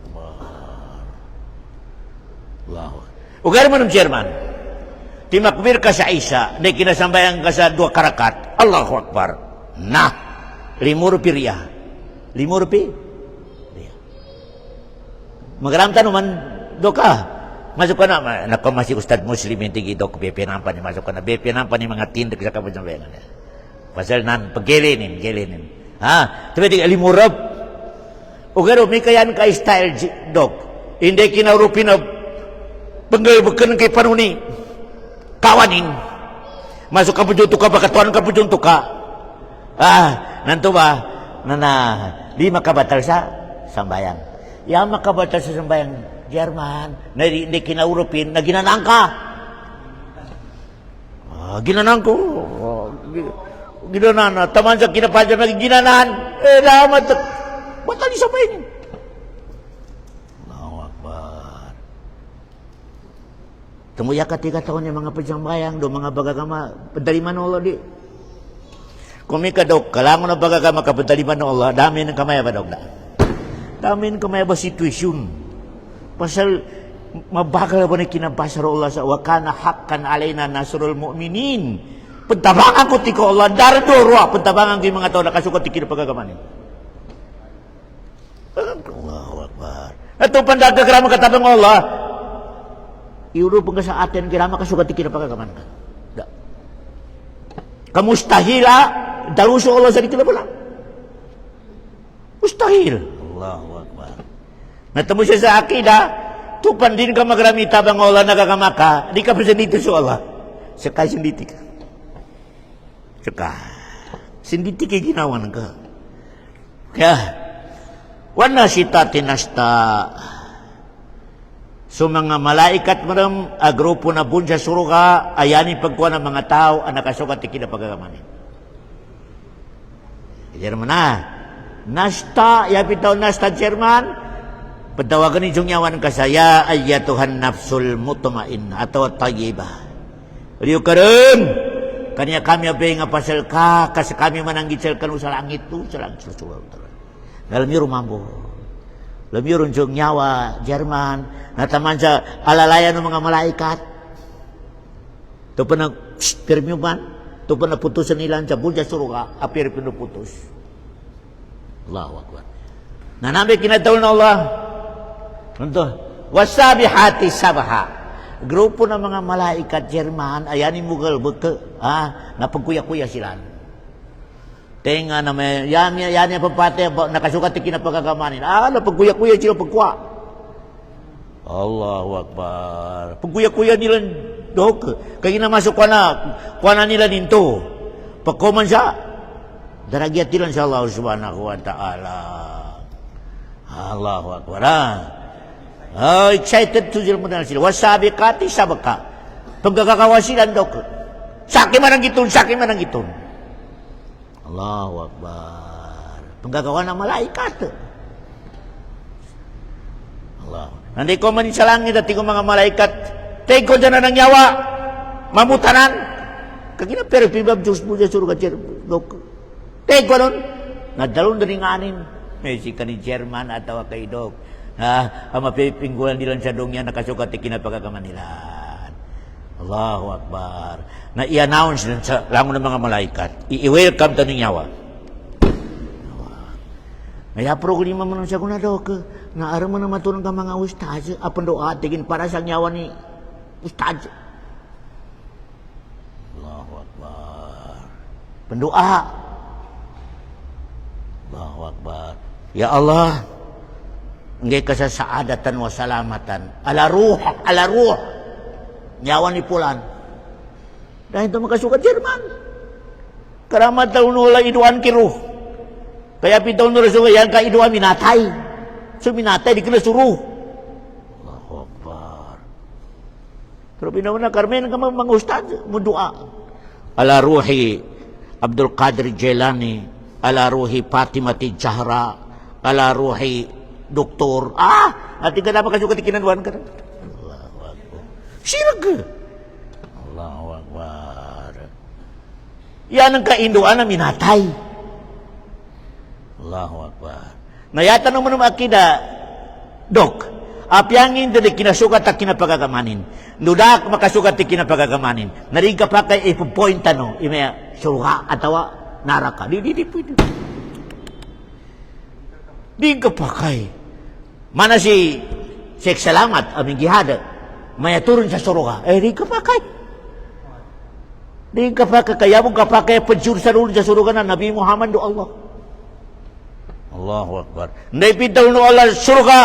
Allahu. Ugar man ng Jerman. Di makbir ka sa isa, di kinasambayan ka sa 2 karakat. Allahu Akbar. Nah, 5 rupiah riya. 5 rupiah. Magaramtan naman do ka. Masuk ka na. Nako masih Ustad Muslim yung tigi do. Pinampan niya. Masuk ka na. Pinampan niya mga tindak sa kapasambayan. Pasal nan, paggelinin. Ha? Tapi di 5 rup. Ugar may kayan ka style dog. Hindi kinaurupi na panggalbakan kay panuni. Kawanin. Masuk ka pujunto ka, bakatuan ka pujunto ka. Nanto ba? Di makabatal sa sambayang. Yang makabatal sa sambayang Jerman, na hindi kinaurupin, na ginanang ka. Ginanang ko. Ginanang na. Taman sa kinapadyan, naging ginanahan. Lamat. Ba't ali sabayin? Allahu Akbar. Tumuya katika taon yung mga pagsambayang do mga bagagama padaliman ng Allah di. Kung may kadok, kalangon na bagagama kapadaliman ng Allah, dami ng kamay ba dog na? Dami ng kamay ba situasyon? Pasal mabagal ba na kinabasa Allah sa wakana hakkan alayna nasrul mu'minin. Pagtabangan ko ti ko Allah, daradorwa, pagtabangan ko yung mga tao nakasukat ti kinapagagamanin. Allahu Akbar. Ito pandagagramang katabang Allah, iurupang ka sa atin, kirama ka sugat ikin na pagkakaman ka. Kamustahila, daruso Allah sa dito na pala. Mustahil. Allahu Akbar. Natamo siya sa akida, tupan din ka magrami tabang Allah nagagamaka, di ka pa dito sa Allah. Saka sinditi ka. Saka, sinditi ka ginawan ka. Kaya, wana sita tinasta. So mga malaikat maram, a grupo na bun sa suruga, ayanin pagkuha ng mga tao, ang nakasukat ikin na pagkakamanin. Jerman na. Nasta, yapitaw nasta Jerman, padawagan ni Jungyawan kasaya, ayatuhan nafsul mutmain, atau tayyibah. Riyo karon, kanya kami abay nga pasal ka, kasi kami mananggitsal ka sa langit to, sa langit susuwa. Dalam rumambo. Lamyurun yung nyawa, Jerman, nataman sa alalayan ng mga malaikat. Ito pa na, pirmyuman, ito pa na putusan nila sa bulja suruga, apir pinuputus. Allahu Akbar. Nanamay kinatawal na Allah. Ito, wasabi hati sabaha. Grupo ng mga malaikat, Jerman, ayanin mo galbuk, napagkuya-kuya sila. Tenga na may yan papate nakasukat ti kinapagagamanin. Napagkuya-kuya sila pagkuha. Allahu Akbar. Pagkuya-kuya nila dok. Kaya namasok kuha na nila dito. Pagkuman siya, daragyat nila sa Allah subhanahu wa ta'ala. Allahu Akbar. Excited to sila sila. Wasabi ka, tisabak ka. Pagkakawasilan dok. Sakin man ang giton. Allahu Akbar. Penggagawa ng malaikat. Allah. Nanti ko man sa langit at ko mga malaikat, take ko dyan na ng yawa, mamutanan. Kagina pero pibab Diyos mo dyan suruga dok. Take ko nun. Nadalon na rin anin. May si ka ni Jerman at tawa kay dok. Ang mapipinggulan nila sa dongya nakasukat ikinapagagaman nila. Allahu Akbar. Na i-announce din sa langon ng mga malaikat. I-welcome ta ng yawa. Kaya problema mo siya kung dok. Naara mo na matunong ka mga ustaz. Apang doa, tigin para sa yawa ni ustaz. Allahu Akbar. Pendoa. Allahu Akbar. Ya Allah. Ngay ka sa saadatan wa salamatan. Ala ruh. Nyawa ni Pulan. Dahil ito makasukat Jerman. Karamat taon nula iduan kiruh. Kaya pitaw nula sugayan ka iduan minatay. So minatay di kena suruh. Allahu Akbar. Pero pinawan na Carmen ka mga ustad. Mudua. Ala ruhi Abdul Qadir Jailani. Ala ruhi Fatimati Zahra. Ala ruhi Doktor. Ati ka na makasukat ikinanwan ka na. Sirag. Allahu Akbar. Yan ang kainduan na minatay. Allahu Akbar. Nayatan naman ng akida, dok, Apiangin dari kinasukat at kinapagagamanin. Nudak makasukat at kinapagagamanin. Naring ka pa kay ipupoint imaya surga atawa naraka. Di pwede. Di ka pa kay. Mana si Sheikh Salamat, aming gihada, maya turun sa surga. Di ka pa kay. Di ka pa kaya mo ka pa kaya padsur sa rulun sa surga na Nabi Muhammad do Allah. Allahu Akbar. Naipitaw no Allah surga.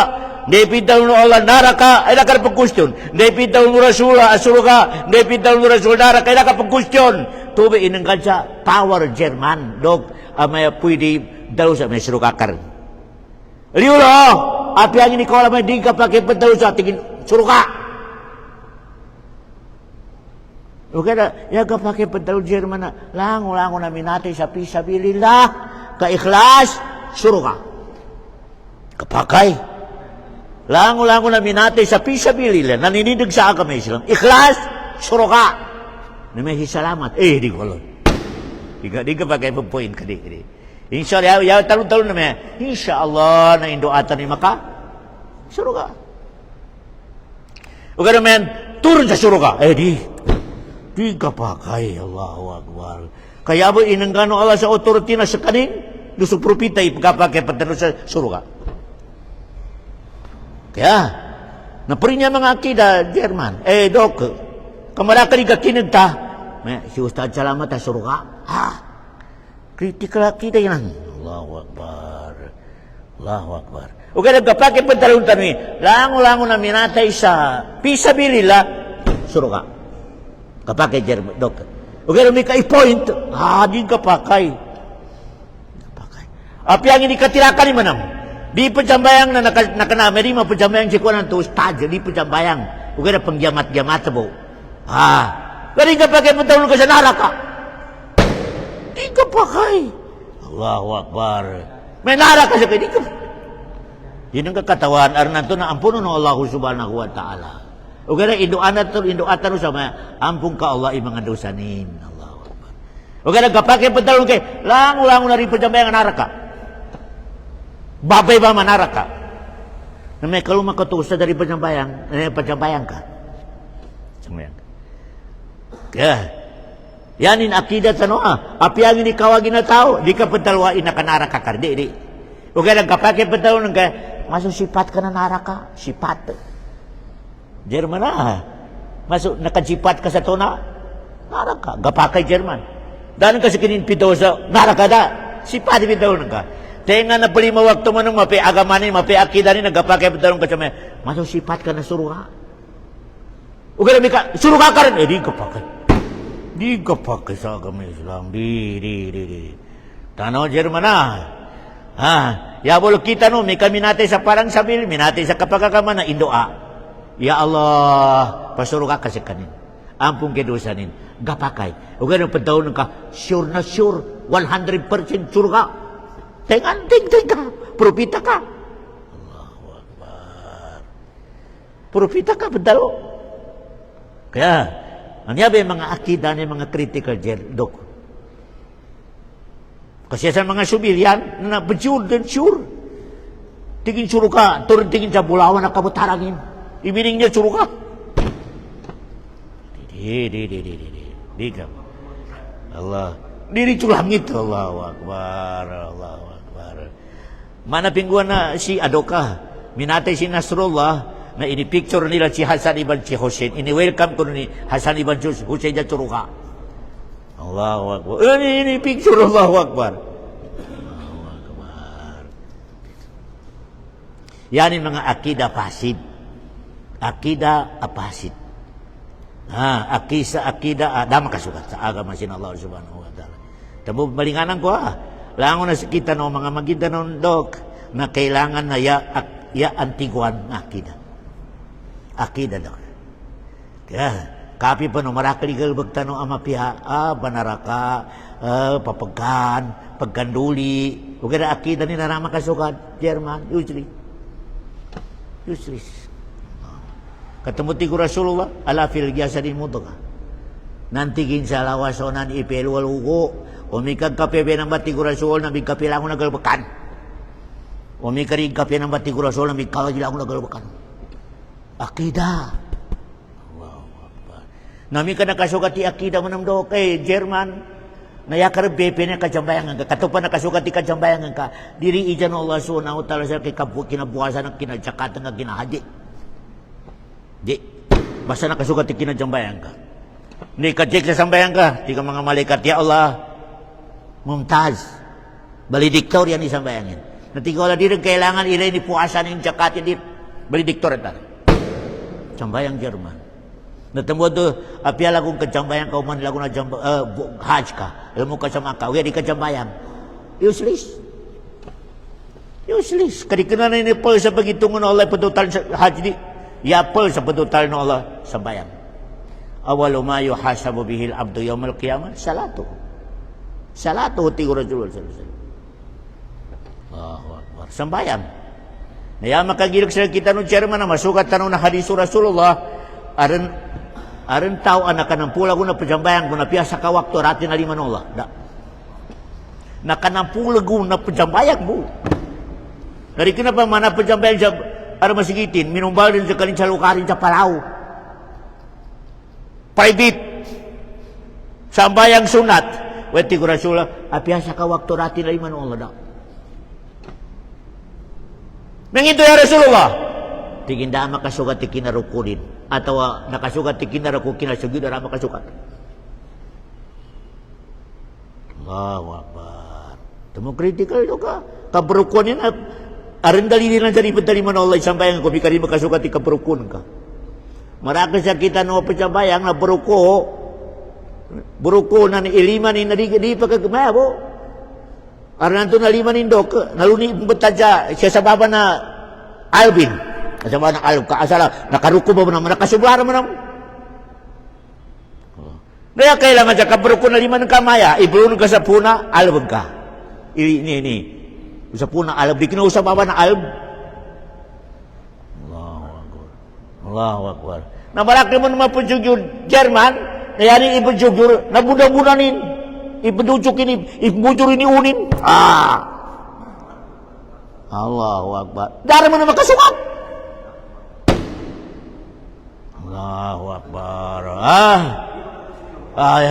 Naipitaw no Allah naraka. Ay nakar pag-question. Naipitaw no Rasul surga. Naipitaw no Rasul naraka. Ay nakar pag-question. Tubi inang kansa power German. Dog, may pwede daw sa may surga kar. Liulo! Api ang inikola may di ka pakipadaw sa tingin surga. Okay na, yaga pakipadaw German na lango-lango namin natin sa pisabilillah. Ka-ikhlas, surga. Kapakay. Lango-lango namin natin sa pisabilillah. Naninidig sa agama Islam. Ikhlas, surga. Na may salamat. Di ko alam. Di ka pakay point ka di. Insya Allah, talon-talon naman. Insya Allah, na indoatan ni maka surga. O naman, turun sa surga. Di ka pakay. Allahu Akbar. Kaya ba inanggano Allah sa authority na sa kanin? Gusto propita ipagkapakay patano sa surga. Kaya, naparin niya mga akida, German. Dok, kamaraka ni kakinagta. Si Ustad Salamat sa surga. Kritikal akida yan. Allahu Akbar. Allahu Akbar. O kaya nagkapakay patano tanong, lango-lango na minatay sa pisabilillah, surga. Kapakay, German, Dok. O kaya may ka-point, di kapakay. Api ang ini katirakan ni manam. Di pejambayang na nakanama, di mapejambayang si kuwanan to ustad, di pejambayang. O kaya panggiamat-giamat mo. Kaya ka pakai patulong ka sa naraka. Di ka pakay. Allahu Akbar. May naraka siya kayo, di ka. Yun ang kakatawan, aranan to na ampuno ng Allah subhanahu wa ta'ala. O kaya induatan sa mga ampun ka Allah mga dosanin. Allahu Akbar. O kaya nagkapakay patulong kayo, lango-lango na rin pejambayang naraka. Babay ba manarak ka? Na may kalumakatusa dari pajambayang ka. Sambayang ka. Kaya, yanin akidat sa noa. Api ang inikawagin na tao, di ka patalwain na kanarak ka kardi. Di. O kaya nagkapake patalong ka, masusipat ka na narak ka. Sipat. German na. Nakajipat ka sa tona, narak ka. Gapakay German. Dahil ka sa kininpito sa narak ka da. Sipat ipitawin ka. Tenga na pali mawakto manong mapi agamanin, mapi akidanin, nagkapakay patalong ka sa may, masusipat ka na suruha. O kaya ka, suruha ka rin. Di ka pakay. Di ka pakay sa agama Islam. Di. Tanaw, German na. Yabolo kita no, may kami natin sa parang sabil, may natin sa kapagkakaman na indoa. Ya Allah, pasuruha ka sa kanin. Ampung kedosanin. Gapakay. O kaya patalong ka, sure na sure, 100% suruha. Tengan ka. Propita ka. Allahu Akbar. Propita ka, bedalo. Kaya, ang yabe mga akida ni mga critical dok. Kasi sa mga subilyan, na sure din sure. Tingin suro ka, turun tingin sa bulawan na kabutarangin. Ibining niya suro ka. Di ka. Allah. Diri langit. Allahu Akbar. Allahu Akbar. Mana pingguan na si Adoka. Minatay si Nasrullah na ini-picture nila si Hasan ibn si Hussein. Ini-welcome ko ni Hasan ibn Hussein na Turuka. Allahu Akbar. Ini-picture Allahu Akbar. Allahu Akbar. Yan yung mga akida pasid. Akida apasid. Akida dama kasukat sa agama sin Allah subhanahu wa ta'ala. Tamo malinganan ko lango na kita no mga magida non dok na kailangan na ya antiguan na akida. Akida dok. Kaya kapi pa no marakaligal bagtano amapiha banaraka papagkan pagkanduli ug kada akida ni narama kasukat German usually. Ketemu tiga Rasulullah ala fil jasadi mudghah. Nanti ginsa lawasonan ipel wal ugo. Umikag kape ng tiga Rasul na bigkape lang nagalbakan. Umikarig kape ng tiga Rasul na bigkawag lang nagalbakan. Akidah. Allahu Akbar. Nami ka nakasugati akidah manamdo kay Jerman. Nayakar BP na kajambayangan ka. Katupan nakasugati kajambayangan ka. Diri ijan Allah subhanahu wa ta'ala sa kinabukasan ng kinajakatan nga ginahaji. Di. Basta nakasugati kinajambayan ka. Hindi ka-check sa sambayan ka. Di ka mga malaikat. Ya Allah. Mumtaz. Balediktor yan isambayangin. Natigawala di rin kailangan ilay ni puasan yung jakat. Hindi. Balediktor ito. Sambayang Jerman. Natamo do apiala kung kajambayan ka uman lagu na hajj ka. Alam mo ka sa Maka, di kajambayan. Useless. Useless. Kadikana na inipol sa pagitungan ng Allah padutal sa hajj di. Yapol sa padutal ng Allah sambayan. Awalu ma yuhasabu bihil abdu yawmal qiyamah salatu. Salatu ti Rasulullah sallallahu alaihi wasallam. Allahu Akbar. Sambayan. Naya makagilag sa kita no Jerman na masukat tanong na hadis Rasulullah aron tao anak ng pula ko na pajambayan ko na piyasa ka wakto ratin na liman Allah. Da. Nakanampula ko na pajambayan mo. Dari kenapa mana pajambayan sa aron masigitin minumbal din sa kalin sa lukarin sa Palau. Private. Sambayang sunat. Wati ko Rasulullah piyasa ka wakto ratin na liman Allah. Da. Nangito ya Rasulullah. Tiginda makasugat ti kinarukunin. Atau nakasugat ti kinaraku kinasugid ara makasugat. Allahu Akbar. Temu kritikal itu ka. Kabrukun yan arin dalili na dari man Allah sambayang ko bikari makasugat ti kabrukun ka. Maraka sa kita no pacambayang na bruko. Bruko na ni ilima ni di pagkagmaya bo. Aran to na lima ni dok naluni betaja siya sa baba na Alvin. Sa mga nakalog ka, asala, nakaruko ba mo naman, nakasublara mo naman. Kaya kailangan sa kabruko na lima ng kamaya, ibulun ka sa puna, alabag ka. Ini. Sa puna, alab, di kinausap ba na alab? Allahu Akbar. Allahu Akbar. Nabalaki mo naman po yung German, nayari ibujugyur, nabudabunanin, ibudujukin, ibujurin iunin. Allahu Akbar. Dari mo naman kasukat. Allahu Akbar.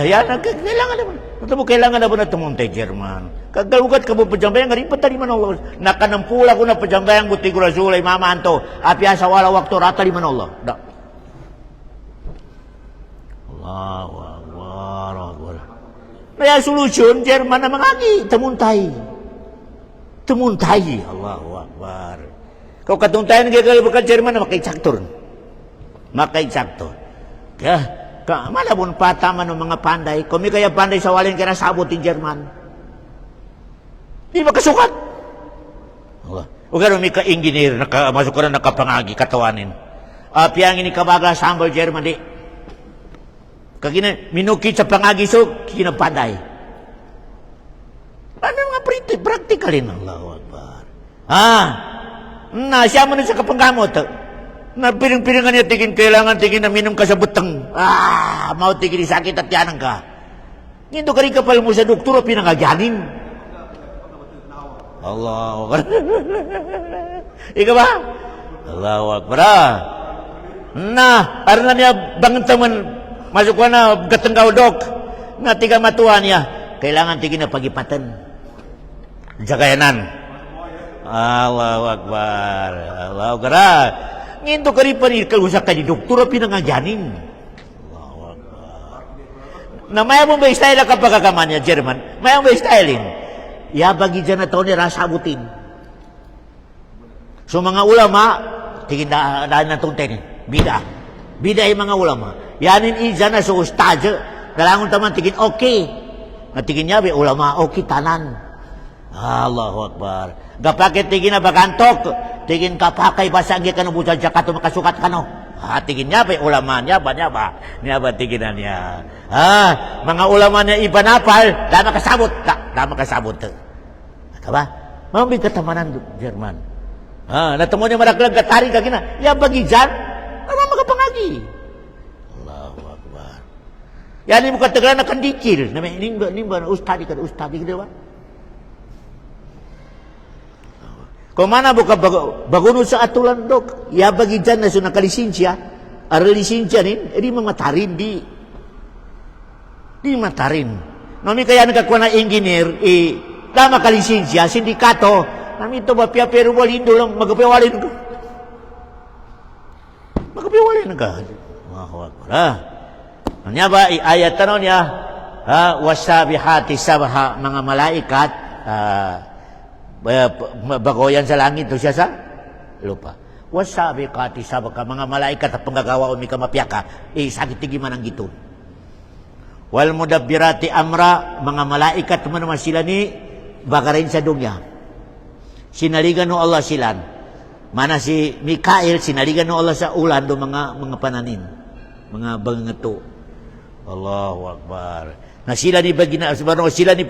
Yan, kailangan naman. Ito mo, kailangan naman na tumuntay, Jerman. Kagalugat ka mo pajambayang, ngayon pataliman Allah. Nakanampula ko na pajambayang, buti ko Rasulay, mama anto, apiya sa wala wakto, rataliman Allah. Da. Allahu Akbar. Kaya solusyon, Jerman na mangagi, tumuntay. Tumuntay. Allahu Akbar. Kau katuntayan, gagalibukan Jerman na makaitsaktor. Makaitsakto. Kaya, malabon pa tama ng mga panday. Kung may kaya panday sa walin kaya nasabot in Jerman. Di makasukat. O gano'n may ka-engineer, masuk ko na nakapangagi, katawanin. Piyang ini kabaga sambal Jerman, di. Kagina, minukit sa pangagi so, kinapanday. Ano mga praktikalin? Allahu Akbar. Siya mo na sa kapanggamot. Na piring-piringan niya tingin, kailangan tingin na minum ka sa butang. Mau tingin sakit at yanang ka. Ngindo ka rin kapal mo sa doktor, pinangagyanin. Allahu Akbar. Ika ba? Allahu Akbar. Arna niya bangang taman, masuk ko na, gatanggaw dok. Na tiga matuan niya. Kailangan tingin na pagipatan. Jagayanan. Allahu Akbar. Allahu Akbar. Nginto ka rin panir, kalusak ka ni doktor, pinangagyanin. Allahu Akbar. Na maya mo ba style ka pagkakaman niya, Jerman? Maya mo ba styling? Yabagi dyan na taon ni rasabutin. So mga ulama, tingin na tuntay ni, bida. Bida yung mga ulama. Yanin ijan na so ustadyo, nalangon taman tingin, okay. Natingin niya, ulama, okay, tanan. Allahu Akbar. Gapakit tingin na bagantok, tingin kapakay basagi ka no bujal jakato makasukat ka no. Tingin niya ba ulama niya ba tinginan niya. Mga ulama niya ibanapal, dama kasabot. Aka ba? Mambi katamanan Jerman. Natamo niya maraklag katari ka gina. Ya bagi dyan, ano makapangagi. Allahu Akbar. Yan mo katagalan na kandikil. Nimba na ustadi ka, di ba? Kung mana buka baguno sa atulan dok, ya bagi dyan na so nakalisensya, ara lisensya nin, di mamatarin, di matarin. Nami kaya nagkakuha na engineer, tama kalisensya, sindikato, nami ito ba pero walindo lang, magapiwalin ko. Magapiwalin ka. Ano ba, ayat tanong niya, wasabihati sabaha, mga malaikat, bagoyan sa langit, ito siya sa lupa. Wasabihati sabaha, mga malaikat, at panggagawa o may kamapyaka, sakit tigiman ang gito. Wal mudabbirati amra, mga malaikat naman sila ni bagarin sa dunya. Sinaligan no Allah silan. Mana si Mikael sinaligan no Allah sa ulan do mga pananin, mga bangato. Allahu Akbar. Na sila ni bagina sila ni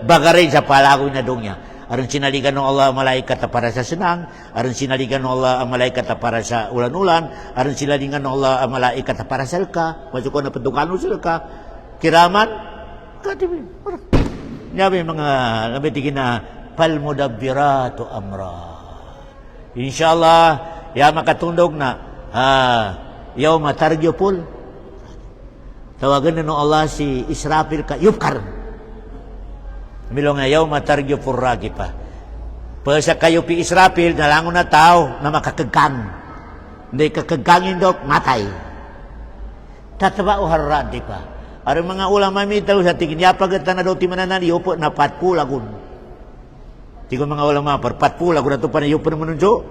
bagarin sa palagoy na dunya. Aron sinaligan no Allah ang malaikat para sa senang, aron sinaligan no Allah ang malaikat para sa ulan-ulan, aron sinaligan no Allah ang malaikat para sa ilka, masuk ko na pedukano sa ilka. Kiraman, katibin. Nabi mga nabitigin na palmudabbiratu amra. Insyaallah, ya makatundog na yauma tarjupul. Tawagan na Allah si Israfil ka yupkar. Milong nga yauma tarjupur ragipa. Pasa kayo pi Israfil nalangon na tao na makakagkang. Hindi kakagkangin dok matay. Tataba o harradi pa. Ada mga ulama mitaw sa tingin niya pagkata na daw timanan yupo na patpu lagun. Tigo mga ulama patpu lagun na ito pa na yupo na manunso.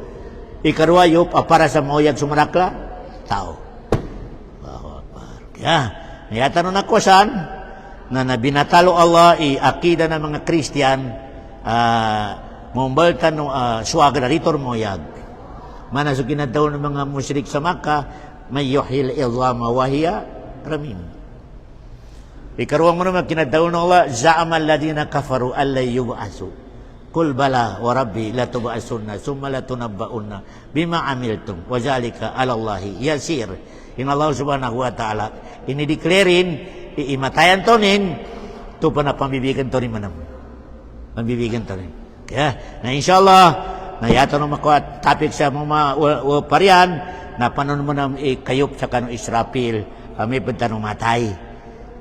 Ikarwa yup para sa moyag sumarakla tao. Kaya niyata no nakusan na nabinatalo Allah akida ng mga Kristiyan mumbaltan no suwaga na ritor moyag. Manasukin na daw ng mga musyrik sa Makkah may yuhil ilama wahiya ramim. Ikaruang mo naman kinadaw ng Allah, za'ama alladhina kafaru allay yub'asu. Kul bala wa rabbi la tub'asunna summa la tunabba'unna bima amiltum wa zalika 'ala Allahi yasir. In Allah Subhanahu wa ta'ala ini declarein iimatayan tonin to pa na pambibigan tonin manam. Pambibigan tonin. Kaya na insyaallah na yato no makuha topic sa mga parian na panon mo na kayop sa kanong Israfil may puntanong matay.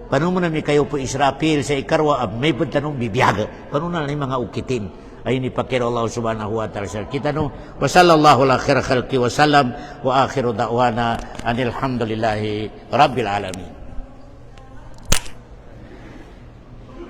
Paano mo na may kayo po Israfil sa ikarwa, may puntanong bibiyaga. Paano na lang mga ukitin? Ay ni Pakiro Allah subhanahu wa ta'ala. Kita no, wa sallallahu ala khira khalqi wa sallam wa akhiru da'wana anilhamdulillahi rabbil alamin.